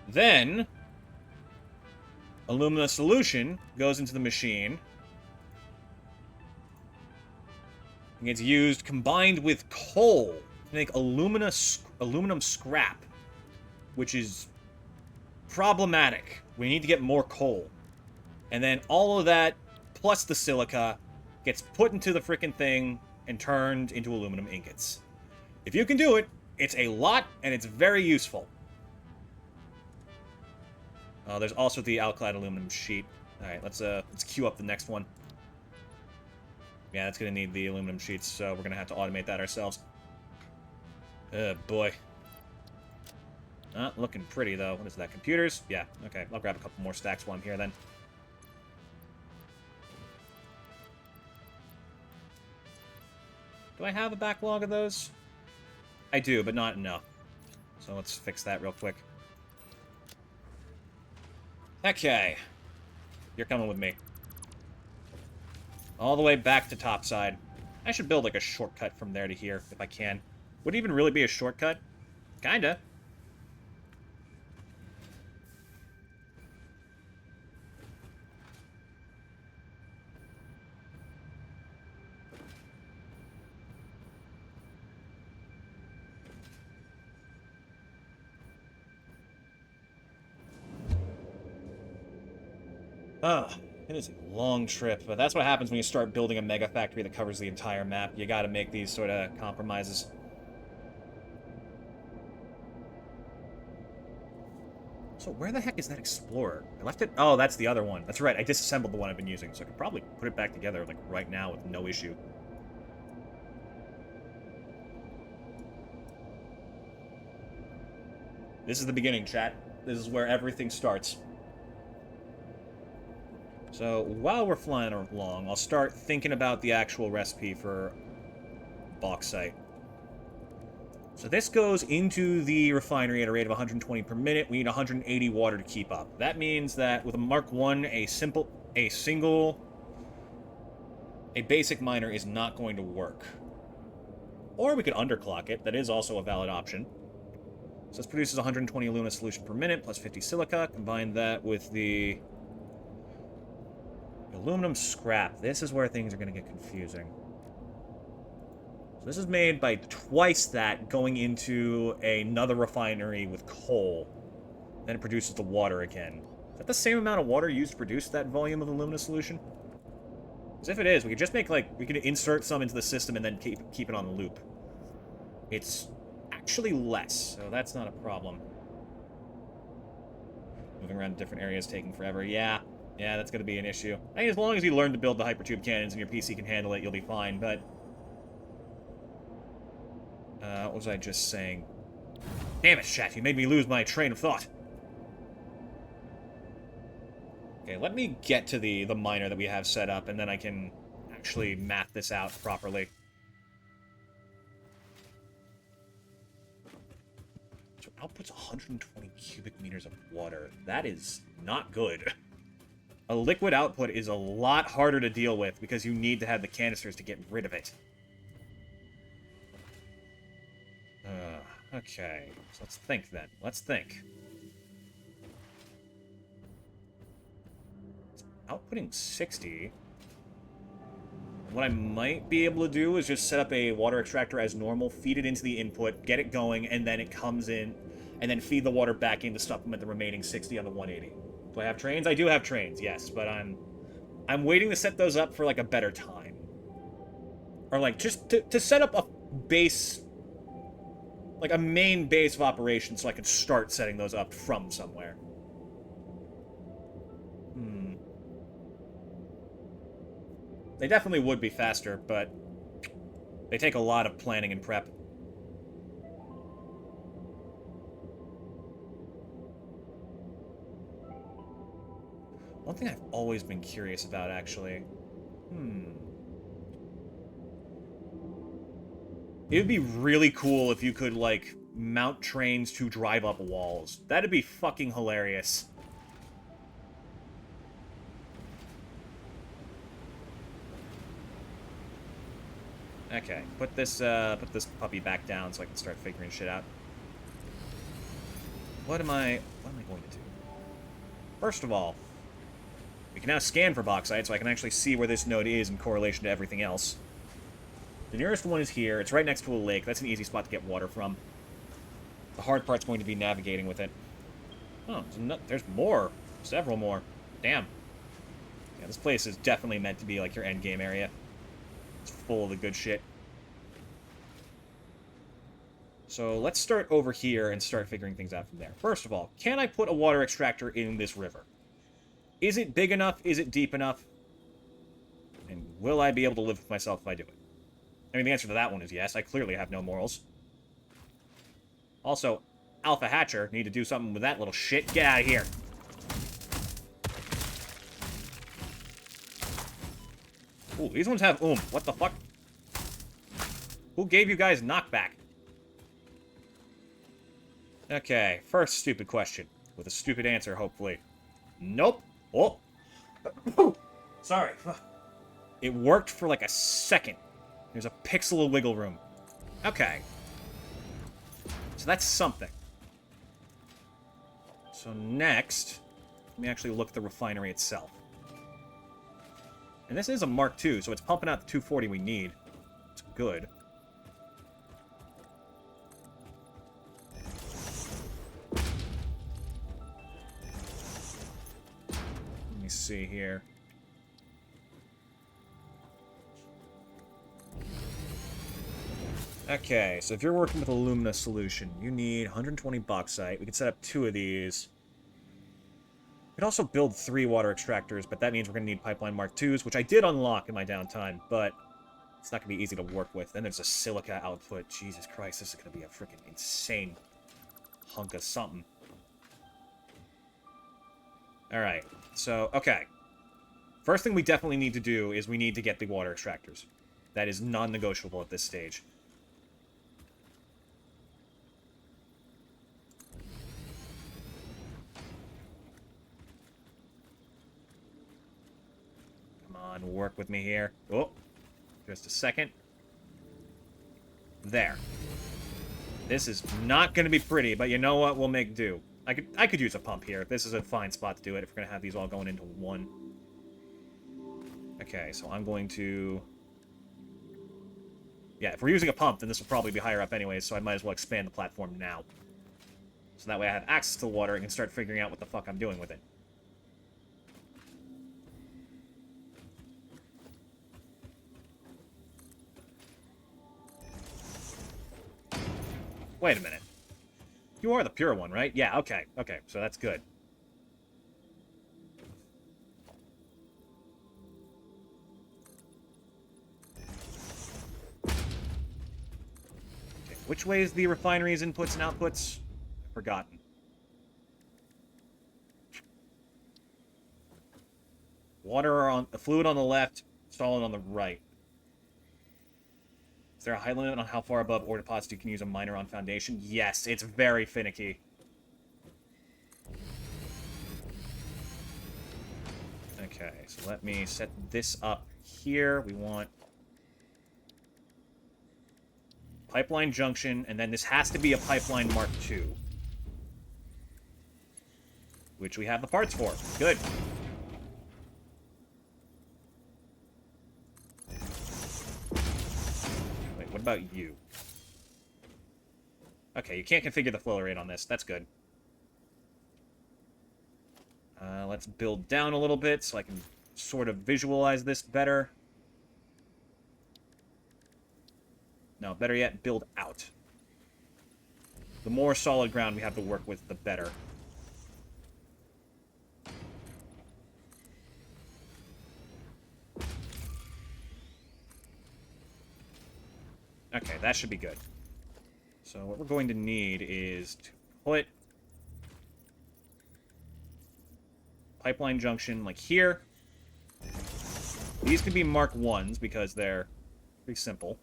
Then, alumina solution goes into the machine. And gets used combined with coal to make aluminum scrap, which is problematic. We need to get more coal. And then all of that, plus the silica, gets put into the frickin' thing, and turned into aluminum ingots. If you can do it, it's a lot, and it's very useful. There's also the alkali aluminum sheet. Alright, let's queue up the next one. Yeah, that's going to need the aluminum sheets, so we're going to have to automate that ourselves. Boy. Not looking pretty, though. What is that, computers? Yeah, okay. I'll grab a couple more stacks while I'm here, then. Do I have a backlog of those? I do, but not enough. So let's fix that real quick. Okay. You're coming with me. All the way back to topside. I should build, like, a shortcut from there to here, if I can. Would it even really be a shortcut? Kinda. Oh, it is a long trip, but that's what happens when you start building a mega factory that covers the entire map. You gotta make these sort of compromises. So where the heck is that Explorer? I left it... Oh, that's the other one. That's right, I disassembled the one I've been using, so I could probably put it back together, like, right now with no issue. This is the beginning, chat. This is where everything starts. So, while we're flying along, I'll start thinking about the actual recipe for bauxite. So this goes into the refinery at a rate of 120 per minute. We need 180 water to keep up. That means that with a Mark I, a basic miner is not going to work. Or we could underclock it. That is also a valid option. So this produces 120 alumina solution per minute, plus 50 silica. Combine that with the aluminum scrap. This is where things are going to get confusing. So this is made by twice that going into another refinery with coal. Then it produces the water again. Is that the same amount of water used to produce that volume of alumina solution? Because if it is, we could just make, like, we could insert some into the system and then keep it on the loop. It's actually less, so that's not a problem. Moving around to different areas, taking forever. Yeah, that's going to be an issue. I mean, as long as you learn to build the hypertube cannons and your PC can handle it, you'll be fine, but... what was I just saying? Damn it, chat, you made me lose my train of thought. Okay, let me get to the miner that we have set up, and then I can actually map this out properly. So output's 120 cubic meters of water. That is not good. A liquid output is a lot harder to deal with because you need to have the canisters to get rid of it. Okay, so let's think then. Let's think. It's outputting 60. What I might be able to do is just set up a water extractor as normal, feed it into the input, get it going, and then it comes in, and then feed the water back in to supplement the remaining 60 on the 180. Do I have trains? I do have trains, yes, but I'm waiting to set those up for, like, a better time. Or, like, just to set up a base... like, a main base of operations so I can start setting those up from somewhere. They definitely would be faster, but they take a lot of planning and prep. One thing I've always been curious about, actually. It would be really cool if you could, like, mount trains to drive up walls. That'd be fucking hilarious. Okay, put this puppy back down so I can start figuring shit out. What am I going to do? First of all, we can now scan for bauxite so I can actually see where this node is in correlation to everything else. The nearest one is here. It's right next to a lake. That's an easy spot to get water from. The hard part's going to be navigating with it. Oh, there's more. Several more. Damn. Yeah, this place is definitely meant to be like your endgame area. It's full of the good shit. So let's start over here and start figuring things out from there. First of all, can I put a water extractor in this river? Is it big enough? Is it deep enough? And will I be able to live with myself if I do it? I mean, the answer to that one is yes. I clearly have no morals. Also, Alpha Hatcher, need to do something with that little shit. Get out of here. Ooh, these ones have What the fuck? Who gave you guys knockback? Okay, first stupid question. With a stupid answer, hopefully. Nope. Oh. Sorry. It worked for like a second. There's a pixel of wiggle room. Okay. So that's something. So next, let me actually look at the refinery itself. And this is a Mark II, so it's pumping out the 240 we need. It's good. Let me see here. Okay, so if you're working with a Lumina solution, you need 120 bauxite. We could set up 2 of these. We could also build 3 water extractors, but that means we're going to need Pipeline Mark IIs, which I did unlock in my downtime, but it's not going to be easy to work with. Then there's a silica output. Jesus Christ, this is going to be a freaking insane hunk of something. Alright, so, okay. First thing we definitely need to do is we need to get the water extractors. That is non-negotiable at this stage. Work with me here. Oh, just a second. There. This is not going to be pretty, but you know what? We'll make do. I could use a pump here. This is a fine spot to do it if we're going to have these all going into one. Okay, so I'm going to... Yeah, if we're using a pump, then this will probably be higher up anyways, so I might as well expand the platform now. So that way I have access to the water and can start figuring out what the fuck I'm doing with it. Wait a minute. You are the pure one, right? Yeah, okay. Okay, so that's good. Okay, which way is the refinery's inputs and outputs? I've forgotten. Water on... fluid on the left, solid on the right. Is there a height limit on how far above ore deposits you can use a miner on foundation? Yes, it's very finicky. Okay, so let me set this up here. We want pipeline junction, and then this has to be a pipeline Mark II. Which we have the parts for. Good. What about you? Okay, you can't configure the flow rate on this. That's good. Let's build down a little bit so I can sort of visualize this better. No, better yet, build out. The more solid ground we have to work with, the better. Okay, that should be good. So what we're going to need is to put pipeline junction like here. These can be Mark 1s because they're pretty simple.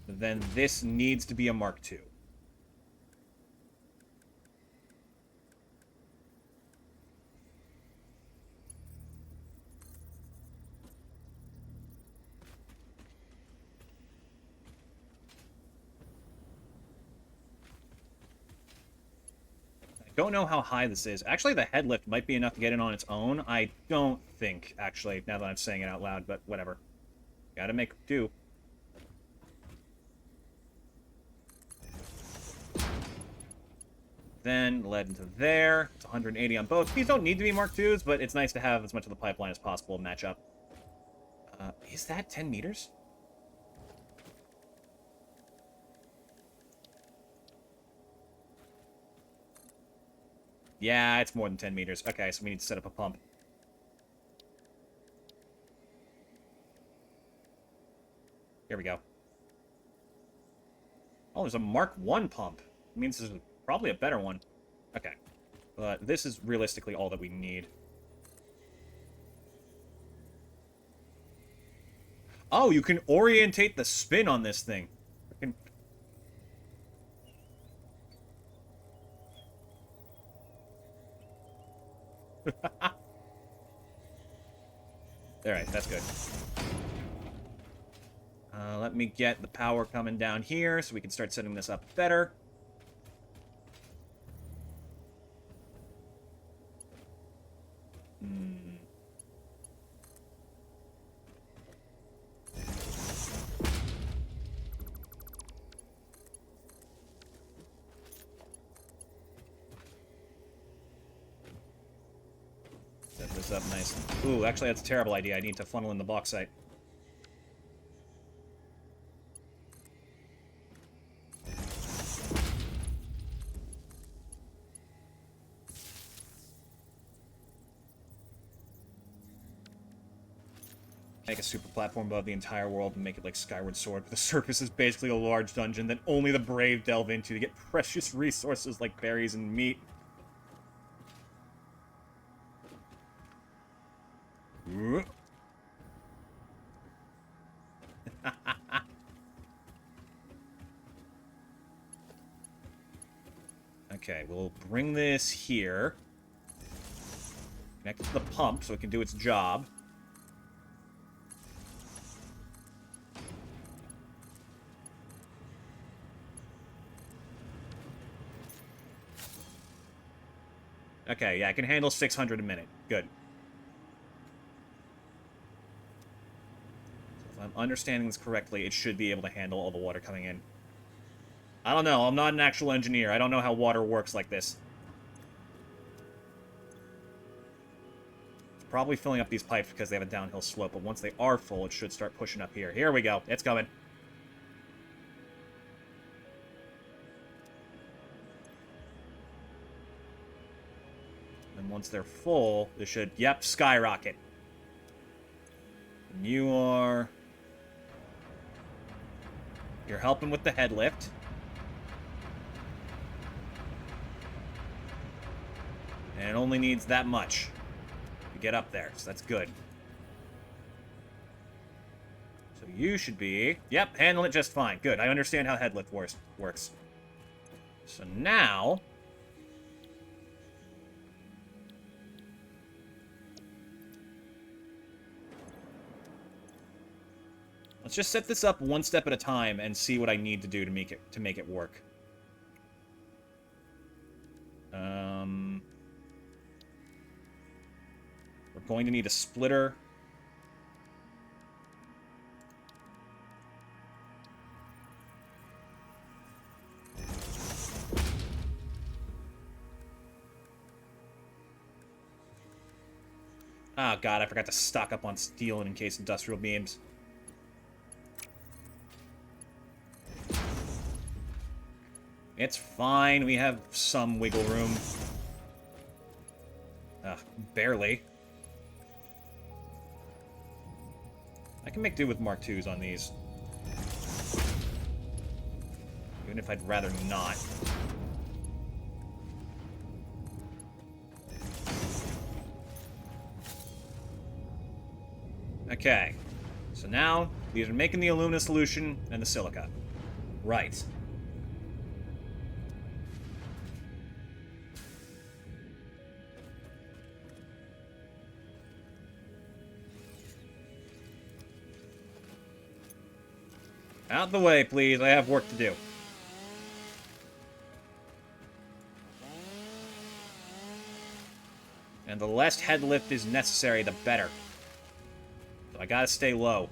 Then this needs to be a Mark II. Don't know how high this is. Actually, the head lift might be enough to get in on its own. I don't think, actually, now that I'm saying it out loud, but whatever. Gotta make do. then led into there. It's 180 on both. These don't need to be Mark IIs, but it's nice to have as much of the pipeline as possible match up. Is that 10 meters? Yeah, it's more than 10 meters. Okay, so we need to set up a pump. Here we go. Oh, there's a Mark I pump. It means this is probably a better one. Okay. But this is realistically all that we need. Oh, you can orientate the spin on this thing. Frickin- Alright, that's good. Let me get the power coming down here so we can start setting this up better. Set this up nice. Ooh, actually, that's a terrible idea. I need to funnel in the bauxite. Make a super platform above the entire world and make it like Skyward Sword. But the surface is basically a large dungeon that only the brave delve into to get precious resources like berries and meat. Okay, we'll bring this here. Connect it to the pump so it can do its job. Okay, yeah, I can handle 600 a minute. Good. So if I'm understanding this correctly, it should be able to handle all the water coming in. I don't know. I'm not an actual engineer. I don't know how water works like this. It's probably filling up these pipes because they have a downhill slope, but once they are full, it should start pushing up here. Here we go. It's coming. And once they're full, they should, yep, skyrocket. And you're helping with the head lift. And it only needs that much to get up there, so that's good. So you should be, yep, handling it just fine. Good, I understand how head lift works. So now, let's just set this up one step at a time and see what I need to do to make it work. We're going to need a splitter. Oh god, I forgot to stock up on steel and encased industrial beams. It's fine, we have some wiggle room. Barely. I can make do with Mark IIs on these. Even if I'd rather not. Okay. So now, these are making the alumina solution and the silica. Right. Out the way, please. I have work to do. And the less head lift is necessary, the better. So I gotta stay low.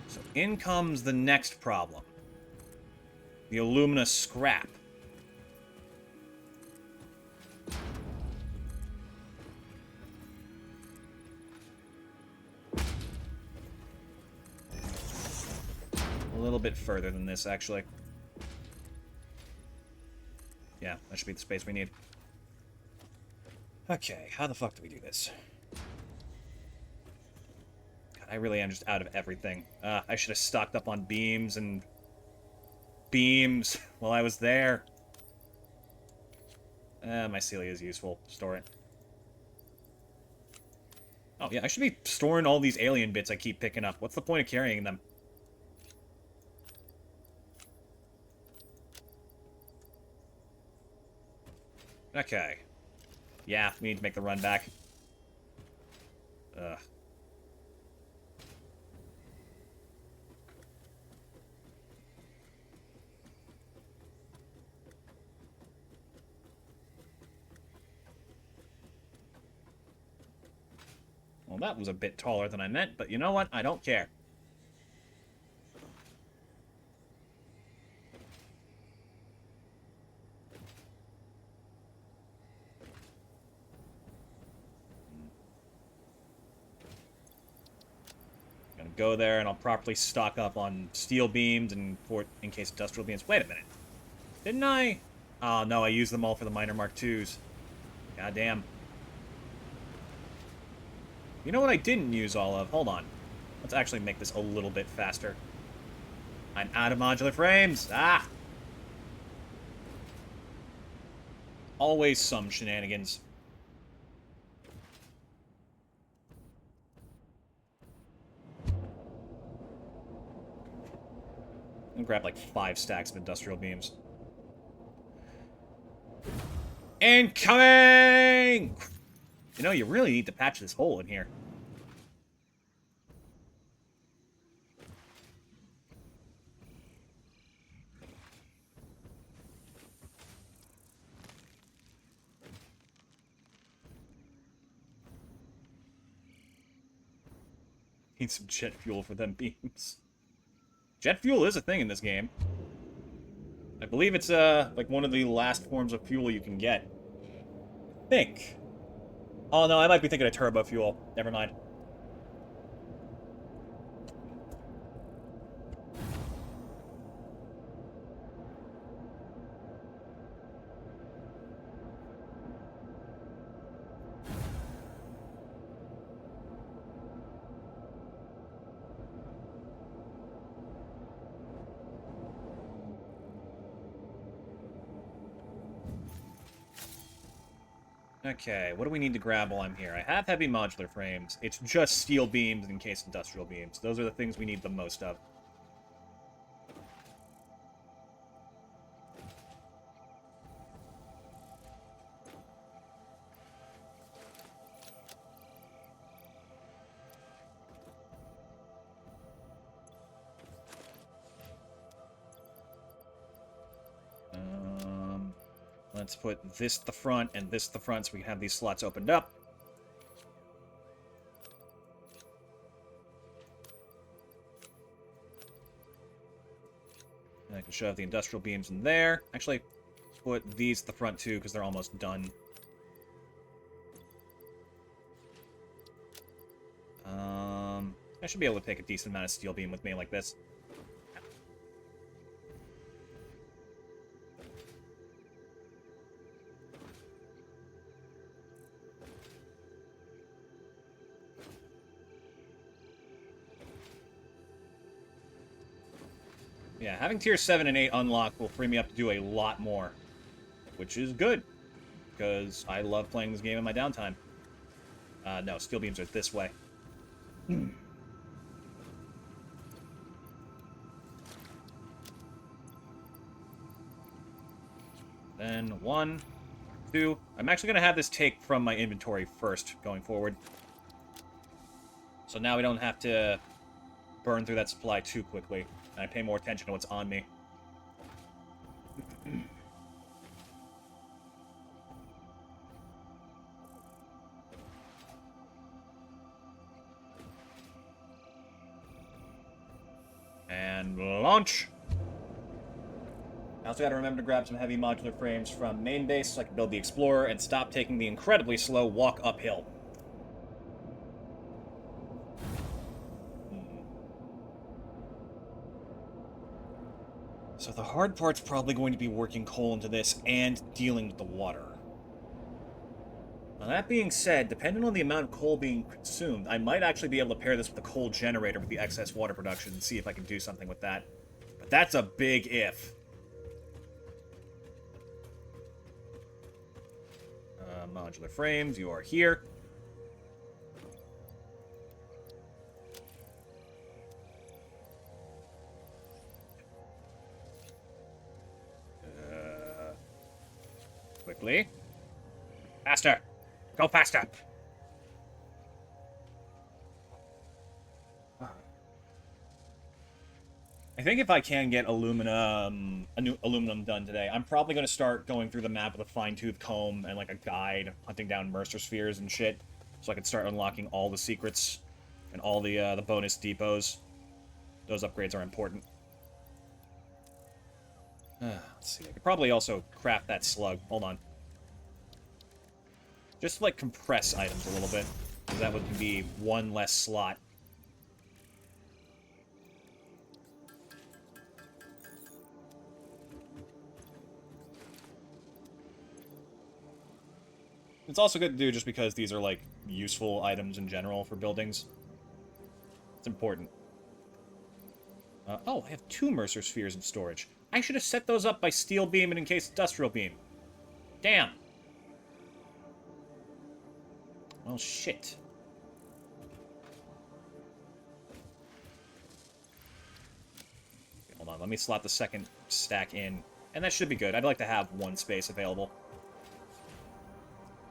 So In comes the next problem. The alumina scrap. A little bit further than this, actually. Yeah, that should be the space we need. Okay, how the fuck do we do this? God, I really am just out of everything. I should have stocked up on beams and... beams while I was there. Mycelia is useful. Store it. Oh, yeah, I should be storing all these alien bits I keep picking up. What's the point of carrying them? Okay. Yeah, we need to make the run back. Ugh. Well, that was a bit taller than I meant, but you know what? I don't care. Gonna go there, and I'll properly stock up on steel beams and in case industrial beams. Wait a minute. Didn't I? Oh, no, I used them all for the minor Mark IIs. Goddamn. You know what I didn't use all of? Hold on. Let's actually make this a little bit faster. I'm out of modular frames! Ah! Always some shenanigans. I'm gonna grab like 5 stacks of industrial beams. Incoming! You know, you really need to patch this hole in here. Need some jet fuel for them beams. Jet fuel is a thing in this game. I believe it's, like one of the last forms of fuel you can get. I think. Oh, no, I might be thinking of turbo fuel. Never mind. Okay, what do we need to grab while I'm here? I have heavy modular frames. It's just steel beams in case industrial beams. Those are the things we need the most of. Let's put this at the front and this at the front so we can have these slots opened up. And I can shove the industrial beams in there. Actually, put these at the front too because they're almost done. I should be able to take a decent amount of steel beam with me like this. Yeah, having tier 7 and 8 unlocked will free me up to do a lot more. Which is good, because I love playing this game in my downtime. No, steel beams are this way. Then 1, 2. I'm actually going to have this take from my inventory first, going forward. So now we don't have to burn through that supply too quickly. And I pay more attention to what's on me. And launch! I also gotta remember to grab some heavy modular frames from main base so I can build the Explorer and stop taking the incredibly slow walk uphill. So the hard part's probably going to be working coal into this and dealing with the water. Now that being said, depending on the amount of coal being consumed, I might actually be able to pair this with the coal generator with the excess water production and see if I can do something with that. But that's a big if. Modular frames, you are here. Quickly. Faster! Go faster! I think if I can get aluminum done today, I'm probably going to start going through the map with a fine-tooth comb and like a guide, hunting down Mercer spheres and shit, so I can start unlocking all the secrets and all the bonus depots. Those upgrades are important. Let's see. I could probably also craft that slug. Hold on. Just like compress items a little bit, because that would be one less slot. It's also good to do just because these are, like, useful items in general for buildings. It's important. Oh, I have 2 Mercer spheres in storage. I should have set those up by steel beam and encased industrial beam. Damn. Well, shit. Okay, hold on, let me slot the second stack in. And that should be good. I'd like to have 1 space available.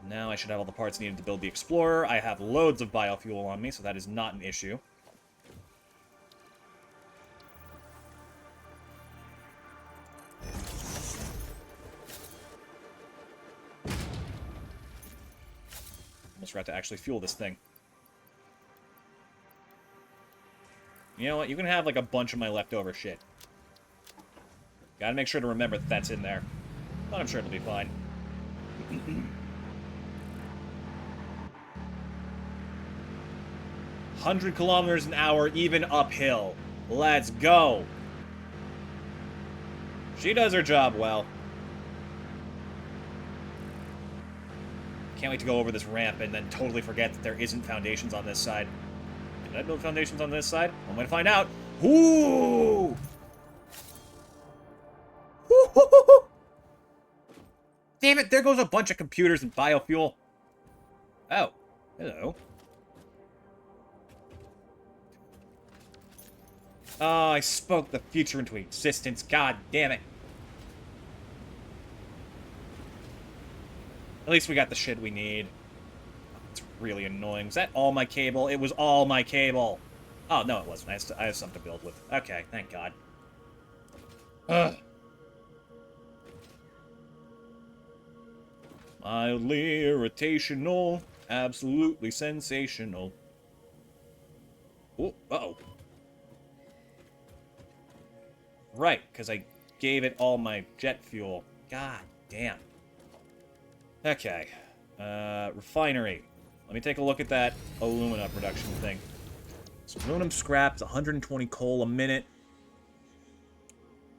Now I should have all the parts needed to build the Explorer. I have loads of biofuel on me, so that is not an issue. Almost forgot to actually fuel this thing. You know what? You can have, like, a bunch of my leftover shit. Gotta make sure to remember that that's in there. But I'm sure it'll be fine. 100 kilometers an hour, even uphill. Let's go. She does her job well. Can't wait to go over this ramp and then totally forget that there isn't foundations on this side. Did I build foundations on this side? I'm going to find out. Ooh! Damn it, there goes a bunch of computers and biofuel. Oh, hello. Oh, I spoke the future into existence. God damn it. At least we got the shit we need. It's really annoying. Was that all my cable? It was all my cable. Oh, no, it wasn't. I have something to build with. Okay, thank God. Ugh. Mildly irritational. Absolutely sensational. Oh, uh-oh. Right, because I gave it all my jet fuel. God damn. Okay. Refinery. Let me take a look at that alumina production thing. So aluminum scrap, 120 coal a minute.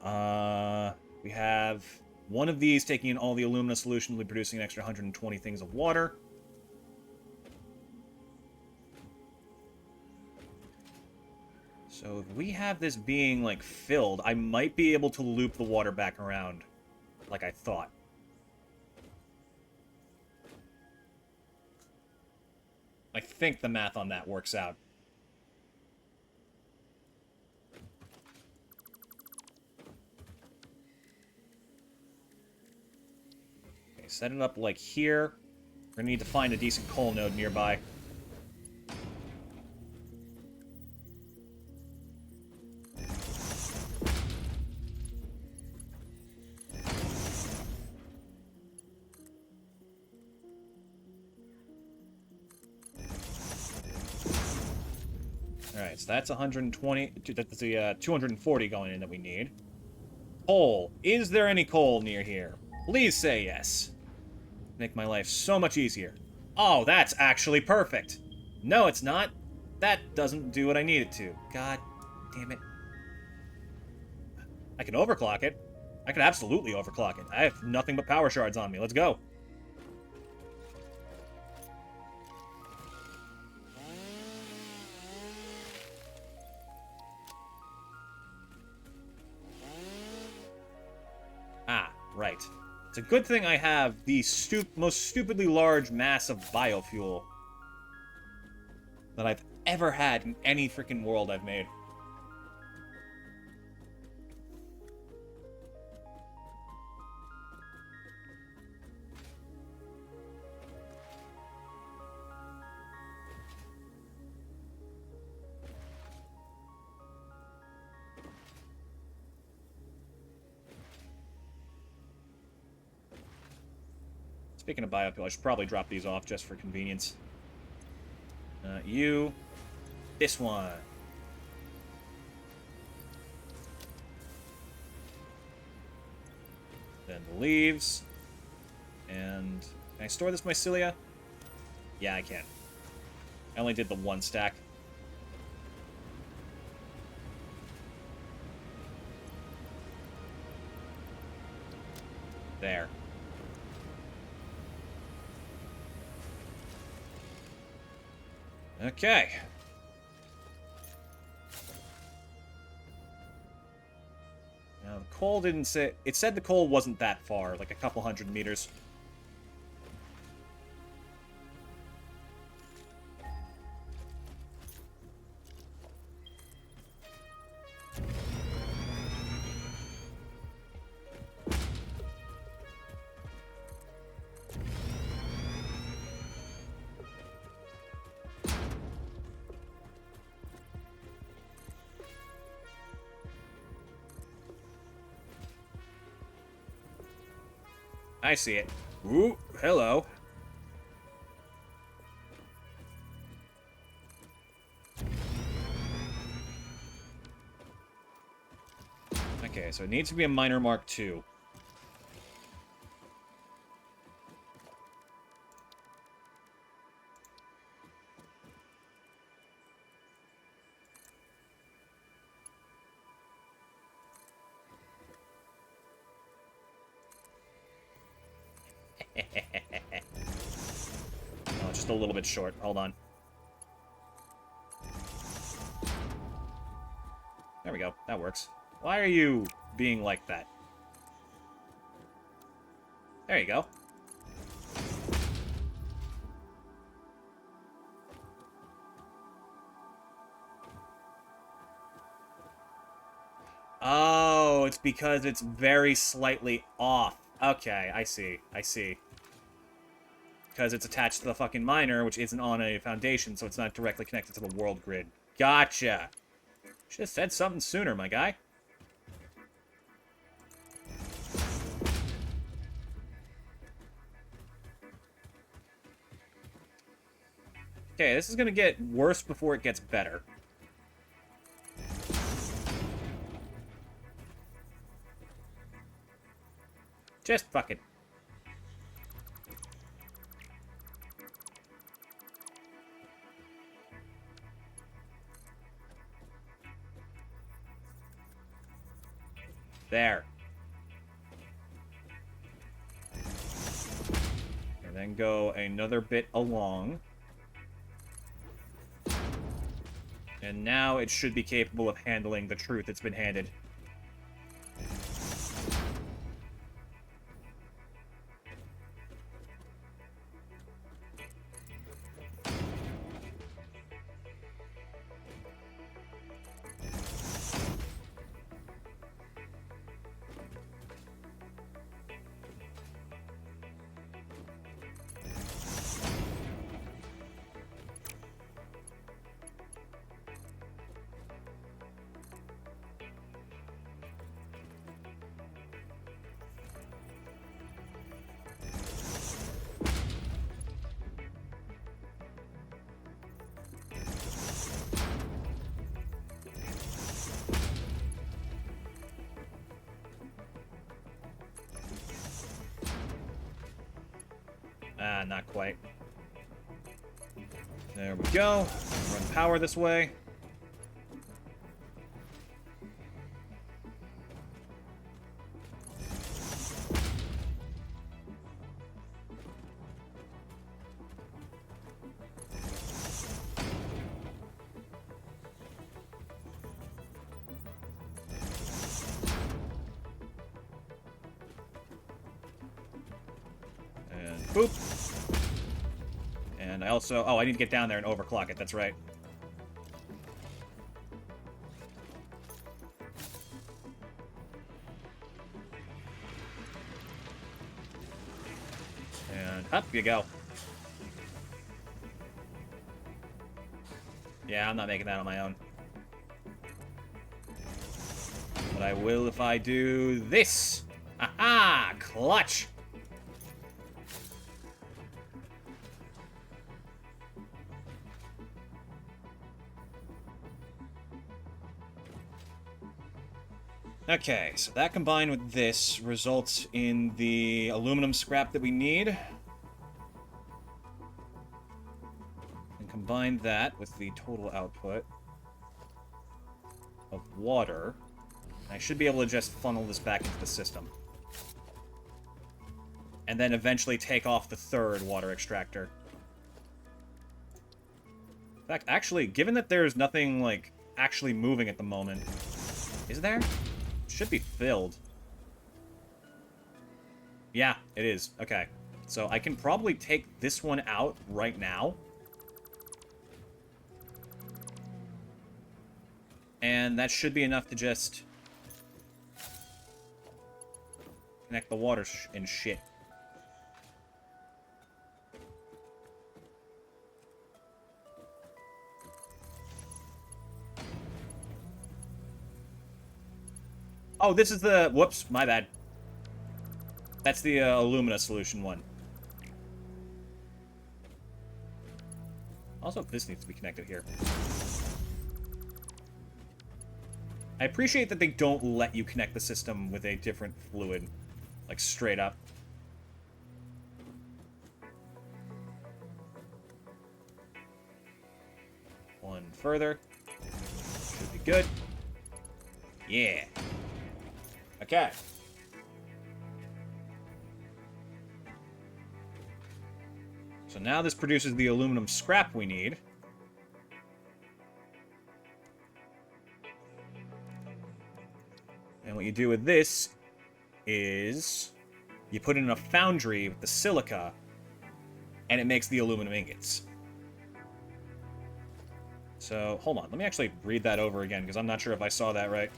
We have one of these taking in all the alumina solution, will be producing an extra 120 things of water. So if we have this being, like, filled, I might be able to loop the water back around like I thought. I think the math on that works out. Okay, set it up like here. We're gonna need to find a decent coal node nearby. Alright, so that's 120. That's the 240 going in that we need. Coal. Is there any coal near here? Please say yes. Make my life so much easier. Oh, that's actually perfect. No, it's not. That doesn't do what I need it to. God damn it. I can overclock it. I could absolutely overclock it. I have nothing but power shards on me. Let's go. Ah, right. It's a good thing I have the most stupidly large mass of biofuel that I've ever had in any freaking world I've made. Speaking of biofuel, I should probably drop these off just for convenience. You. This one. Then the leaves. And can I store this mycelia? Yeah, I can. I only did the one stack. There. Okay. Now, the coal didn't say... It said the coal wasn't that far, like a couple 100 meters. I see it. Ooh, hello. Okay, so it needs to be a minor Mark II. Oh, just a little bit short. Hold on. There we go. That works. Why are you being like that? There you go. Oh, it's because it's very slightly off. Okay, I see. I see. Because it's attached to the fucking miner, which isn't on a foundation, so it's not directly connected to the world grid. Gotcha. Should have said something sooner, my guy. Okay, this is gonna get worse before it gets better. Just fuck it. There. And then go another bit along. And now it should be capable of handling the truth it's been handed. not quite. There we go. Run power this way. And boop. And I also... Oh, I need to get down there and overclock it. That's right. And up you go. Yeah, I'm not making that on my own. But I will if I do this. Aha! Clutch! Okay, so that combined with this results in the aluminum scrap that we need. And combine that with the total output of water. I should be able to just funnel this back into the system. And then eventually take off the third water extractor. In fact, actually, given that there's nothing, like, actually moving at the moment... Is there? Should be filled. Yeah, it is. Okay. So I can probably take this one out right now. And that should be enough to just connect the water and shit. Oh, this is the... Whoops, my bad. That's the alumina solution one. Also, this needs to be connected here. I appreciate that they don't let you connect the system with a different fluid. Like, straight up. One further. Should be good. Yeah. Okay. So now this produces the aluminum scrap we need. And what you do with this is you put it in a foundry with the silica, and it makes the aluminum ingots. So, hold on. Let me actually read that over again, because I'm not sure if I saw that right.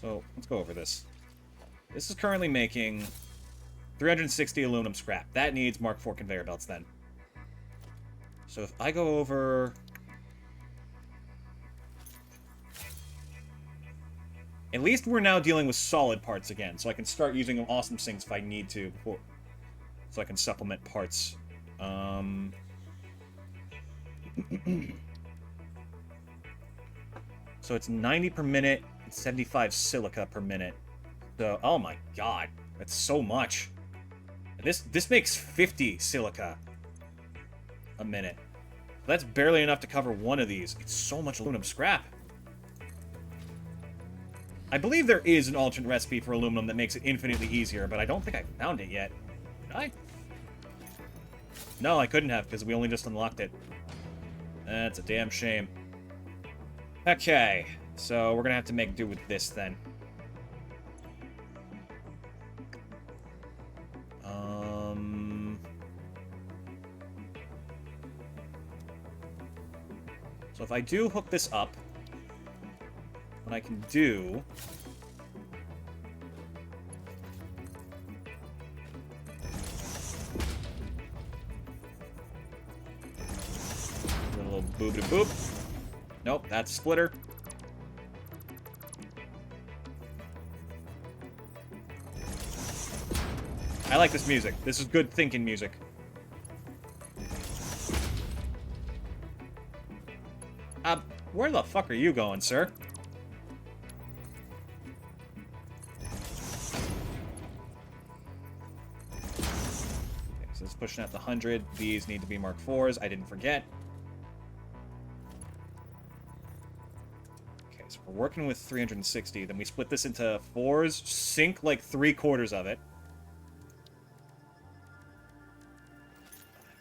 So, let's go over this. This is currently making 360 aluminum scrap. That needs Mark IV conveyor belts, then. So, if I go over... At least we're now dealing with solid parts again, so I can start using awesome sinks if I need to, before, so I can supplement parts. So it's 90 per minute, and 75 silica per minute. So, oh my god, that's so much. This makes 50 silica a minute. That's barely enough to cover one of these. It's so much aluminum scrap. I believe there is an alternate recipe for aluminum that makes it infinitely easier, but I don't think I found it yet. Did I? No, I couldn't have, because we only just unlocked it. That's a damn shame. Okay, so we're gonna have to make do with this, then. So if I do hook this up, what I can do... A little boop-de-boop. Nope, that's a splitter. I like this music. This is good thinking music. Where the fuck are you going, sir? It's pushing out the 100. These need to be Mark 4s. I didn't forget. Okay, so we're working with 360. Then we split this into 4s, sink like 3/4 of it.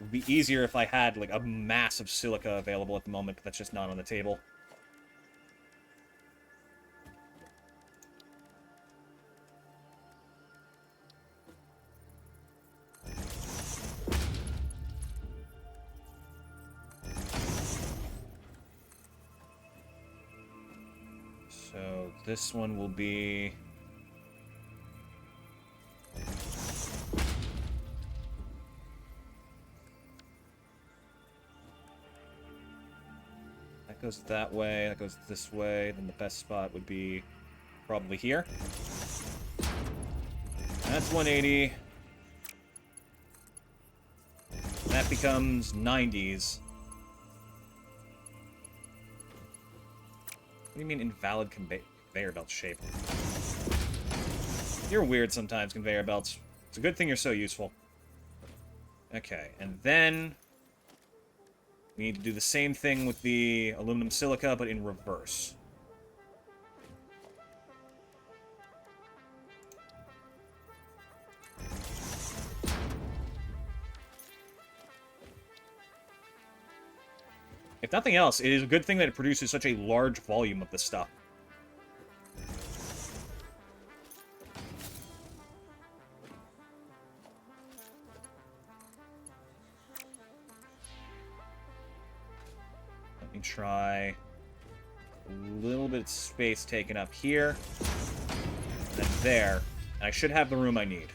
It would be easier if I had like a mass of silica available at the moment, but that's just not on the table. So this one will be... That goes that way, that goes this way, then the best spot would be probably here. That's 180. That becomes 90s. What do you mean invalid conveyor belt shape? You're weird sometimes, conveyor belts. It's a good thing you're so useful. Okay, and then... we need to do the same thing with the aluminum silica, but in reverse. If nothing else, it is a good thing that it produces such a large volume of this stuff. Let me try a little bit of space taken up here, and then there, and I should have the room I need.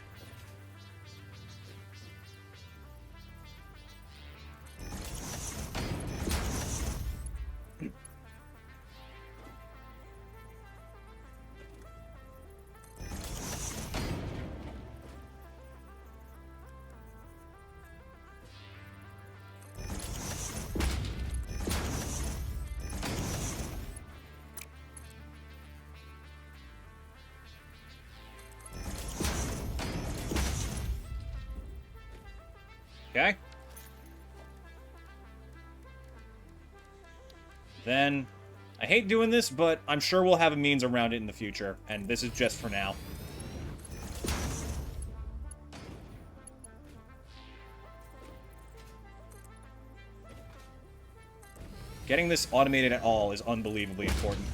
Okay? Then, I hate doing this, but I'm sure we'll have a means around it in the future, and this is just for now. Getting this automated at all is unbelievably important.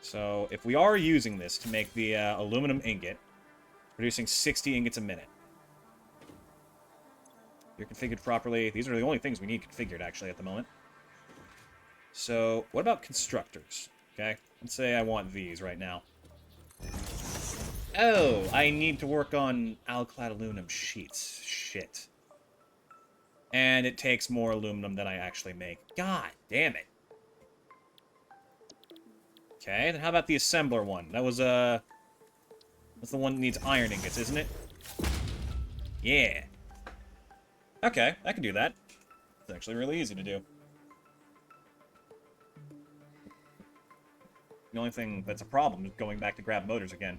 So, if we are using this to make the aluminum ingot, producing 60 ingots a minute. You're configured properly. These are the only things we need configured, actually, at the moment. So, what about constructors? Okay, let's say I want these right now. Oh, I need to work on alclad aluminum sheets. Shit. And it takes more aluminum than I actually make. God damn it. Okay, then how about the assembler one? That was, that's the one that needs iron ingots, isn't it? Yeah. Okay, I can do that. It's actually really easy to do. The only thing that's a problem is going back to grab motors again.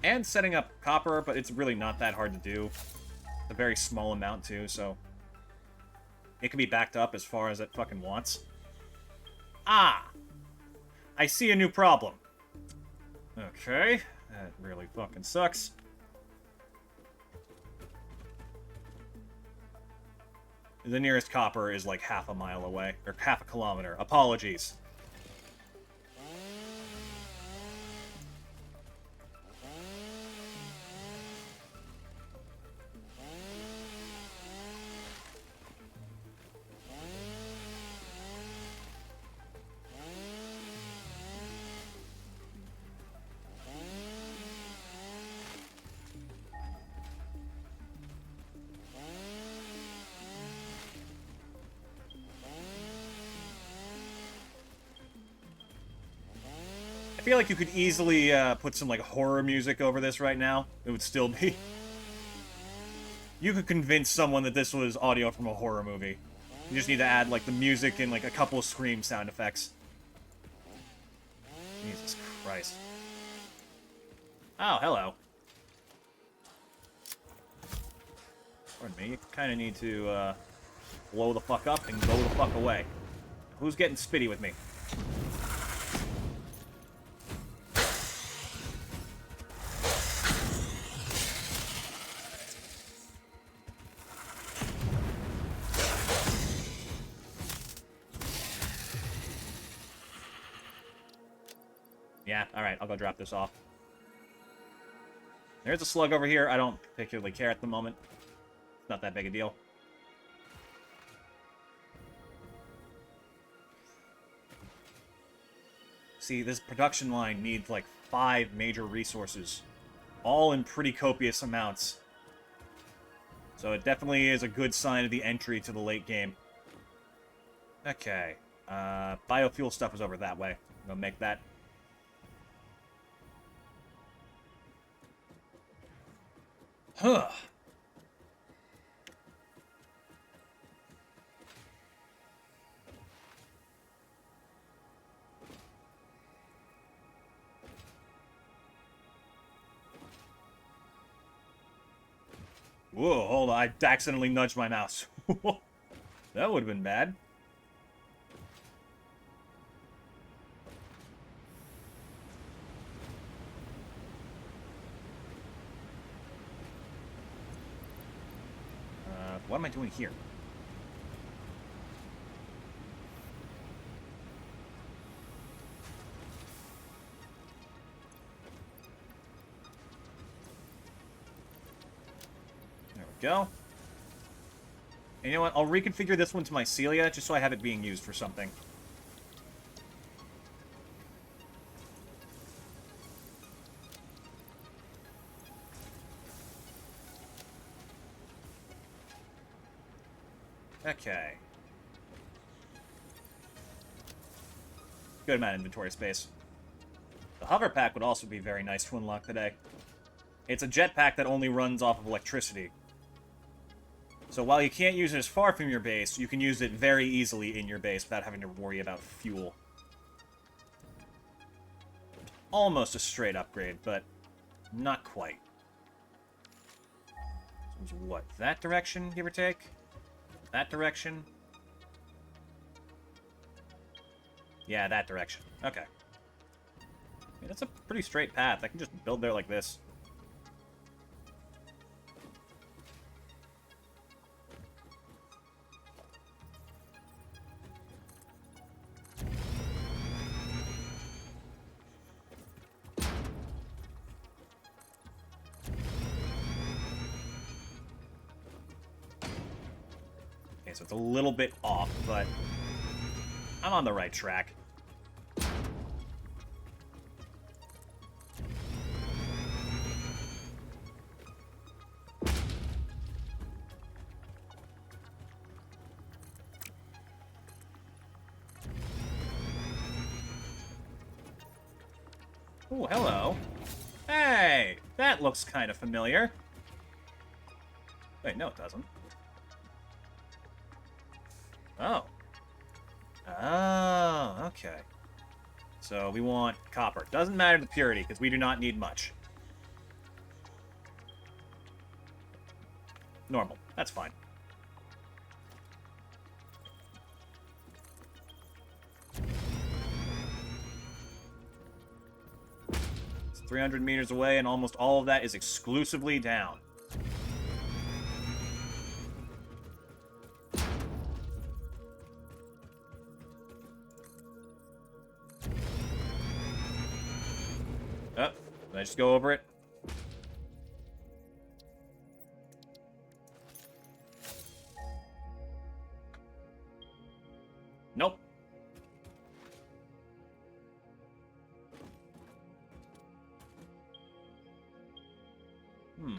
And setting up copper, but it's really not that hard to do. It's a very small amount, too, so... it can be backed up as far as it fucking wants. Ah! I see a new problem. Okay, that really fucking sucks. The nearest copper is like half a mile away, or half a kilometer. Apologies. feel like you could easily put some, like, horror music over this right now. It would still be... You could convince someone that this was audio from a horror movie. You just need to add, like, the music and, like, a couple of scream sound effects. Jesus Christ. Oh, hello. Pardon me, you kind of need to, blow the fuck up and go the fuck away. Who's getting spitty with me? Yeah, alright, I'll go drop this off. There's a slug over here. I don't particularly care at the moment. It's not that big a deal. See, this production line needs like 5 major resources, all in pretty copious amounts. So it definitely is a good sign of the entry to the late game. Okay. Biofuel stuff is over that way. I'm gonna make that. Huh. Whoa, hold on. I accidentally nudged my mouse. That would have been bad. What am I doing here? There we go. And you know what? I'll reconfigure this one to mycelia, just so I have it being used for something. Okay. Good amount of inventory space. The hover pack would also be very nice to unlock today. It's a jetpack that only runs off of electricity. So while you can't use it as far from your base, you can use it very easily in your base without having to worry about fuel. Almost a straight upgrade, but not quite. So what, that direction, give or take? That direction? Yeah, that direction. Okay. Yeah, that's a pretty straight path. I can just build there like this. So it's a little bit off, but I'm on the right track. Oh, hello. Hey, that looks kind of familiar. Wait, no it doesn't. Oh. Oh, okay. So we want copper. Doesn't matter the purity, because we do not need much. Normal. That's fine. It's 300 meters away, and almost all of that is exclusively down. Oh, did I just go over it? Nope. I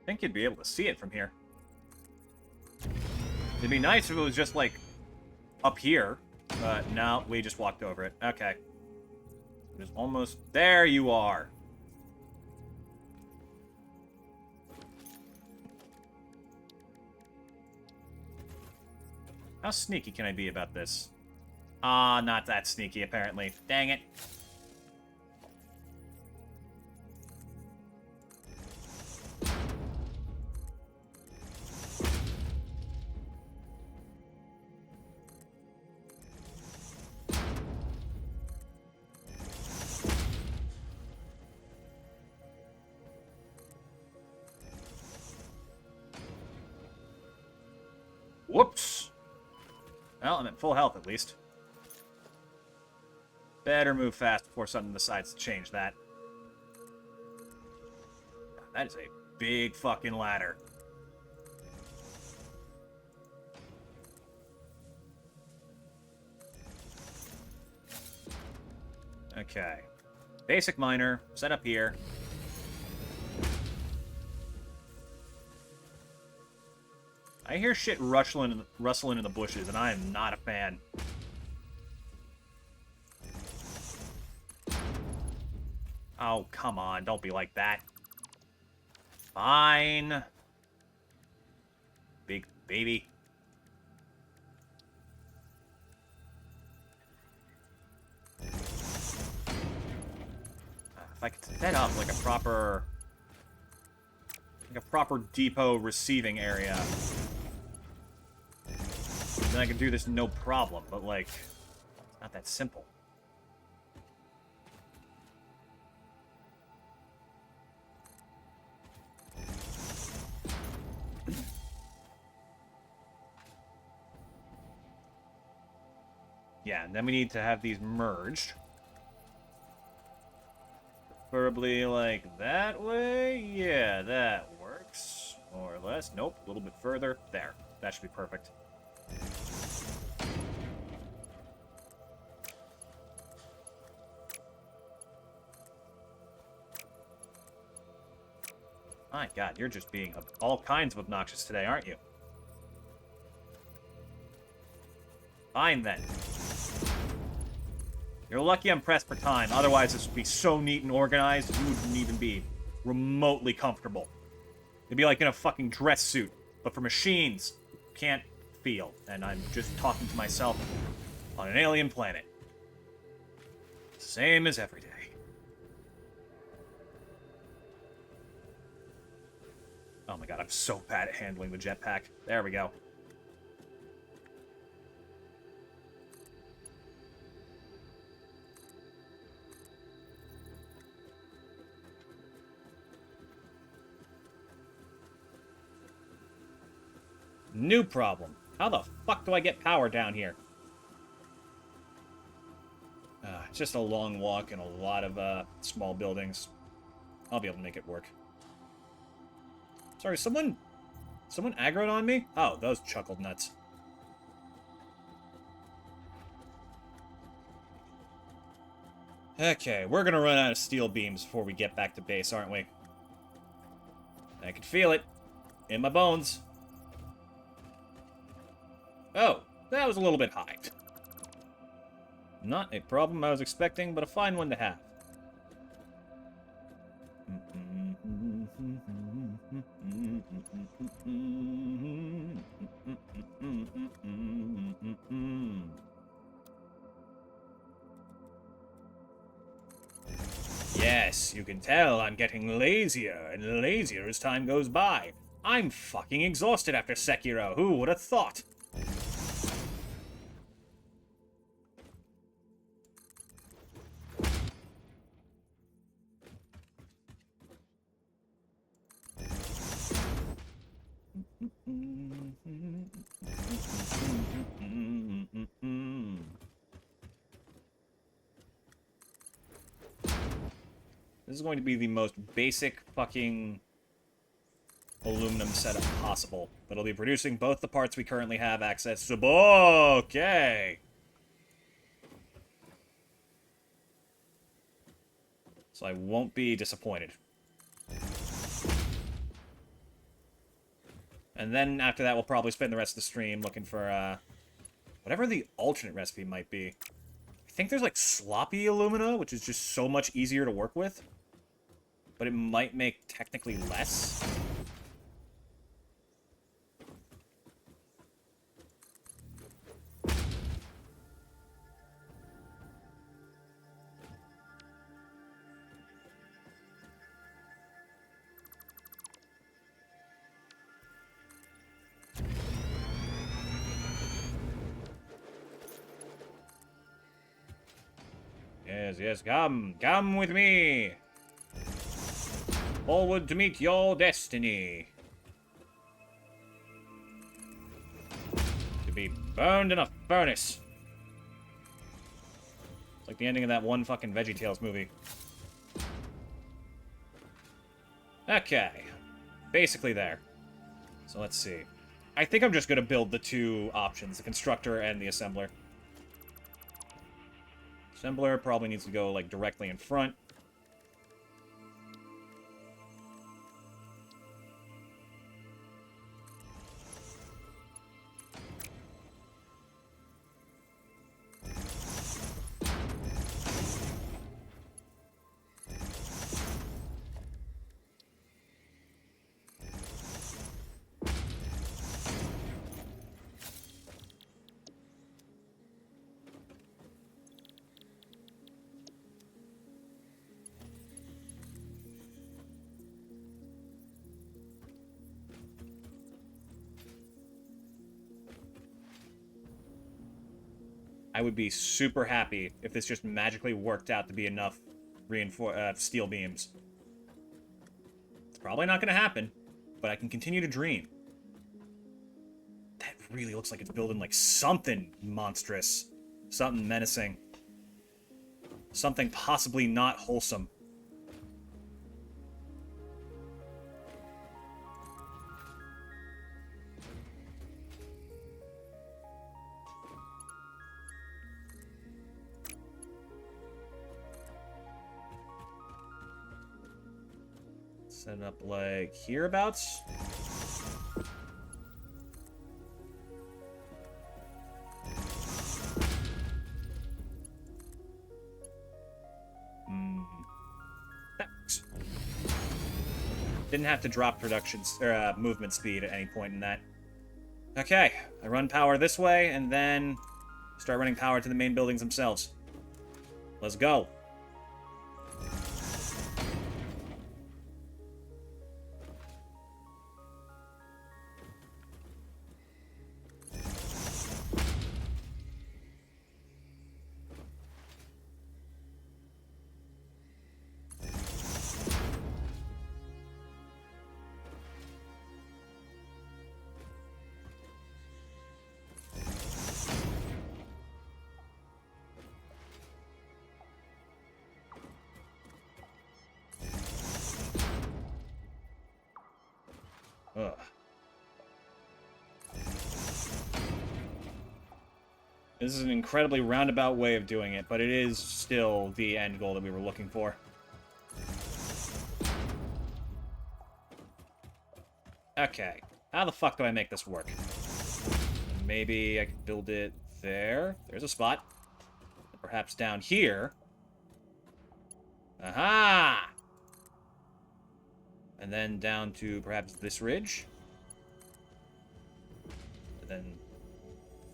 think you'd be able to see it from here. It'd be nice if it was just, like, up here. But no, we just walked over it. Okay. There's almost... There you are! How sneaky can I be about this? Ah, not that sneaky, apparently. Dang it. Whoops. Well, I'm at full health, at least. Better move fast before something decides to change that. That is a big fucking ladder. Okay. Basic miner, set up here. I hear shit rustling in the bushes, and I am not a fan. Oh, come on. Don't be like that. Fine. Big baby. If I could set up like a proper depot receiving area, then I could do this no problem, but like, it's not that simple. Yeah, and then we need to have these merged. Preferably like that way. Yeah, that works. More or less. Nope, a little bit further. There. That should be perfect. My God, you're just being all kinds of obnoxious today, aren't you? Fine, then. You're lucky I'm pressed for time. Otherwise, this would be so neat and organized, you wouldn't even be remotely comfortable. It'd be like in a fucking dress suit, but for machines, you can't feel. And I'm just talking to myself on an alien planet. Same as every day. Oh my God, I'm so bad at handling the jetpack. There we go. New problem. How the fuck do I get power down here? It's just a long walk and a lot of small buildings. I'll be able to make it work. Sorry, someone aggroed on me? Oh, those chuckled nuts. Okay, we're gonna run out of steel beams before we get back to base, aren't we? I can feel it. In my bones. Oh, that was a little bit high. Not a problem I was expecting, but a fine one to have. Yes, you can tell I'm getting lazier and lazier as time goes by. I'm fucking exhausted after Sekiro. Who would have thought? This is going to be the most basic fucking aluminum setup possible. But it'll be producing both the parts we currently have access to. Okay. So I won't be disappointed. And then after that, we'll probably spend the rest of the stream looking for, whatever the alternate recipe might be. I think there's, like, sloppy alumina, which is just so much easier to work with. But it might make technically less. Yes, yes, come with me. Forward to meet your destiny. To be burned in a furnace. It's like the ending of that one fucking VeggieTales movie. Okay. Basically there. So let's see. I think I'm just gonna build the two options, the constructor and the assembler. Assembler probably needs to go, like, directly in front. I would be super happy if this just magically worked out to be enough steel beams. It's probably not going to happen, but I can continue to dream. That really looks like it's building, like, something monstrous. Something menacing. Something possibly not wholesome. Set up, like, hereabouts. That works. Didn't have to drop movement speed at any point in that. Okay, I run power this way, and then start running power to the main buildings themselves. Let's go. Ugh. This is an incredibly roundabout way of doing it, but it is still the end goal that we were looking for. Okay. How the fuck do I make this work? Maybe I could build it there. There's a spot. Perhaps down here. Aha! And then down to perhaps this ridge. And then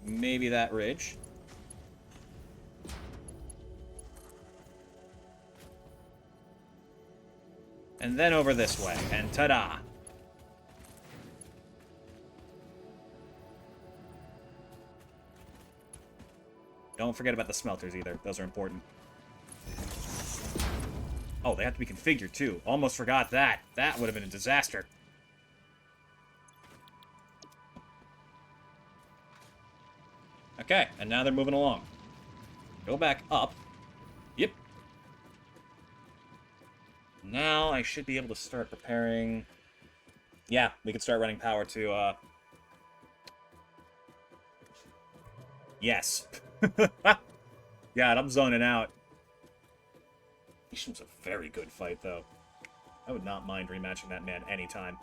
maybe that ridge. And then over this way. And ta-da! Don't forget about the smelters either. Those are important. Oh, they have to be configured, too. Almost forgot that. That would have been a disaster. Okay, and now they're moving along. Go back up. Yep. Now I should be able to start preparing... Yeah, we can start running power to, Yes. God, I'm zoning out. This was a very good fight, though. I would not mind rematching that man anytime.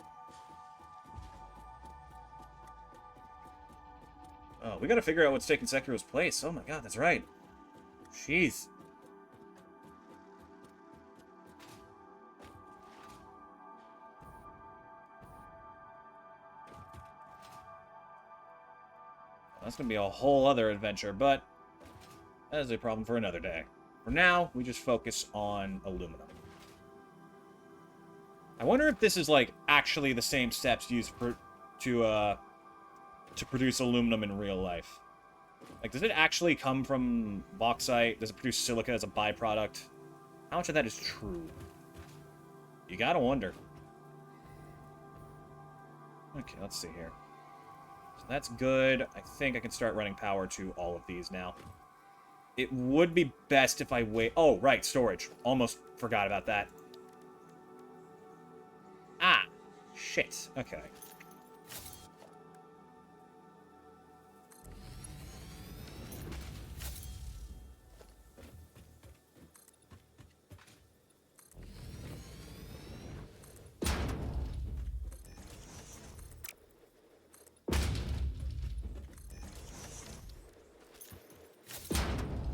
Oh, we gotta figure out what's taking Sekiro's place. Oh my god, that's right. Jeez. That's gonna be a whole other adventure, but that is a problem for another day. For now, we just focus on aluminum. I wonder if this is, like, actually the same steps used to produce aluminum in real life. Like, does it actually come from bauxite? Does it produce silica as a byproduct? How much of that is true? You gotta wonder. Okay, let's see here. So that's good. I think I can start running power to all of these now. It would be best if I wait... Oh, right, storage. Almost forgot about that. Ah! Shit. Okay.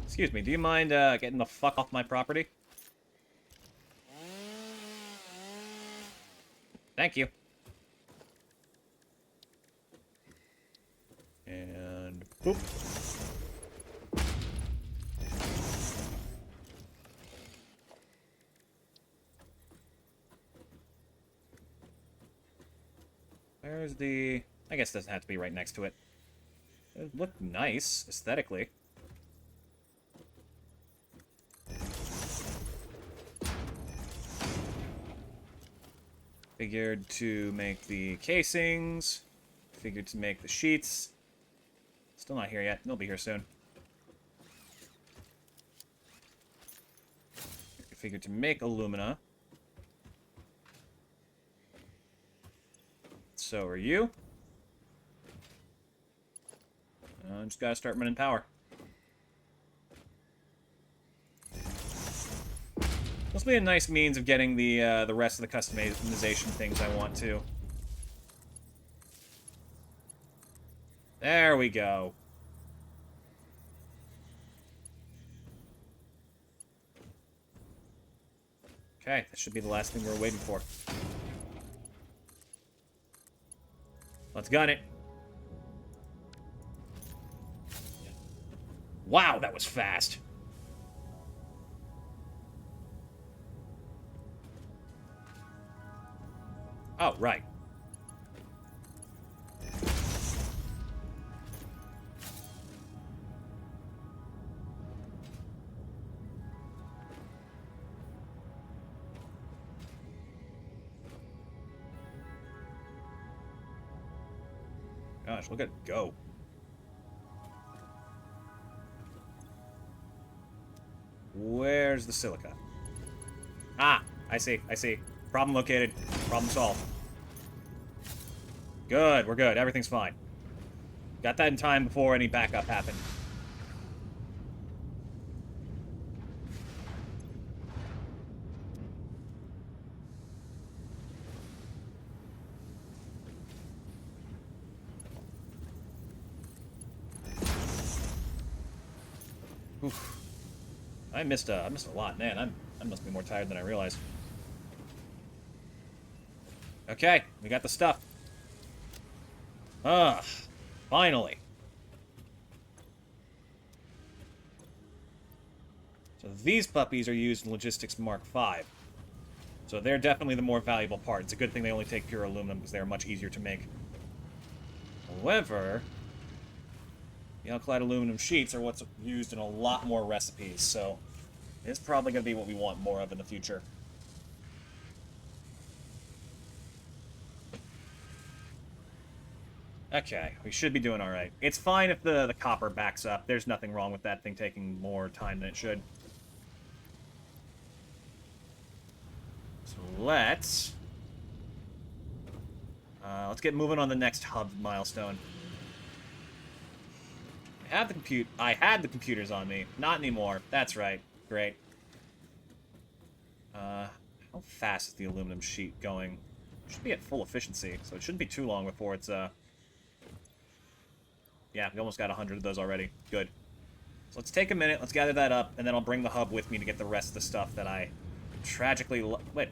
Excuse me, do you mind getting the fuck off my property? Thank you. And boop. Where's the... I guess it doesn't have to be right next to it. It looked nice, aesthetically. Figured to make the casings. Figured to make the sheets. Still not here yet. They'll be here soon. Figured to make alumina. So are you. Just gotta start running power. This will be a nice means of getting the rest of the customization things I want to. There we go. Okay, that should be the last thing we're waiting for. Let's gun it. Wow, that was fast. Oh, right. Gosh, look at it go. Where's the silica? Ah, I see, I see. Problem located. Problem solved. Good, we're good. Everything's fine. Got that in time before any backup happened. Oof. I missed a lot, man. I must be more tired than I realized. Okay, we got the stuff. Ah, finally. So these puppies are used in Logistics Mark V. So they're definitely the more valuable part. It's a good thing they only take pure aluminum because they're much easier to make. However, the alkali aluminum sheets are what's used in a lot more recipes, so it's probably going to be what we want more of in the future. Okay, we should be doing alright. It's fine if the copper backs up. There's nothing wrong with that thing taking more time than it should. So let's get moving on the next hub milestone. I had the computers on me. Not anymore. That's right. Great. How fast is the aluminum sheet going? It should be at full efficiency, so it shouldn't be too long before it's, Yeah, we almost got 100 of those already. Good. So let's take a minute, let's gather that up, and then I'll bring the hub with me to get the rest of the stuff that I tragically... Wait.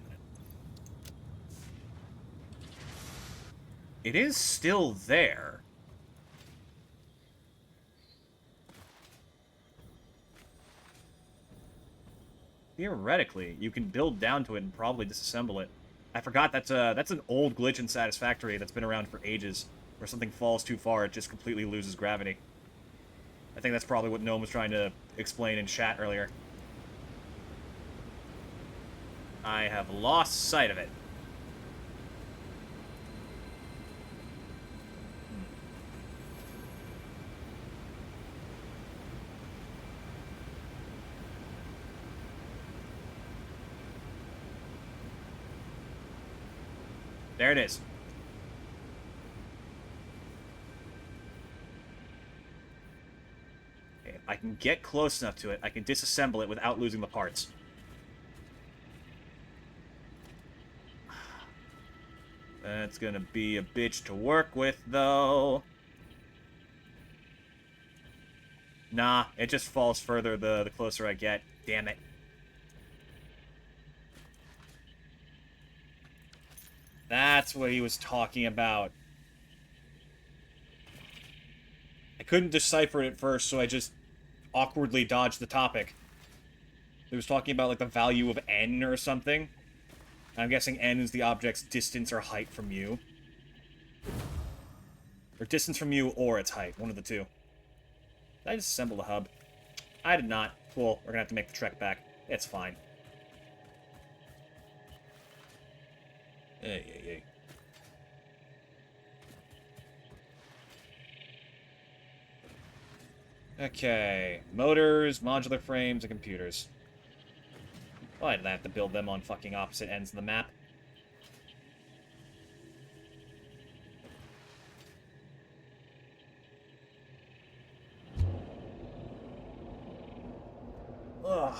It is still there. Theoretically, you can build down to it and probably disassemble it. I forgot that's an old glitch in Satisfactory that's been around for ages, where something falls too far, it just completely loses gravity. I think that's probably what Gnome was trying to explain in chat earlier. I have lost sight of it. There it is. Okay, if I can get close enough to it, I can disassemble it without losing the parts. That's gonna be a bitch to work with, though. Nah, it just falls further the closer I get. Damn it. That's what he was talking about. I couldn't decipher it at first, so I just awkwardly dodged the topic. He was talking about, like, the value of n or something. I'm guessing n is the object's distance or height from you. Or distance from you or its height. One of the two. Did I disassemble the hub? I did not. Cool. We're gonna have to make the trek back. It's fine. Hey. Okay. Motors, modular frames, and computers. Why did I have to build them on fucking opposite ends of the map? Ugh.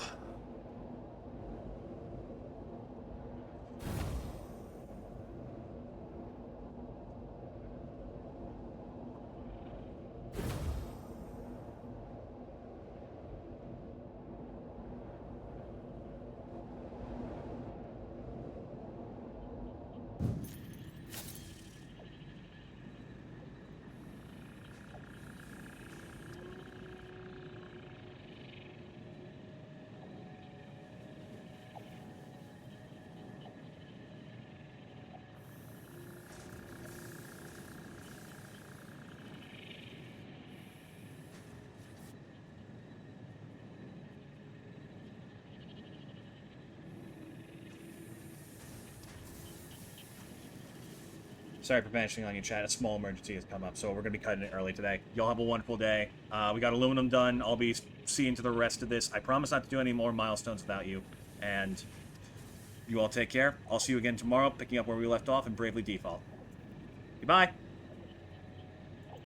Sorry for banishing on you, chat. A small emergency has come up, so we're going to be cutting it early today. Y'all have a wonderful day. We got aluminum done. I'll be seeing to the rest of this. I promise not to do any more milestones without you. And you all take care. I'll see you again tomorrow, picking up where we left off in Bravely Default. Goodbye.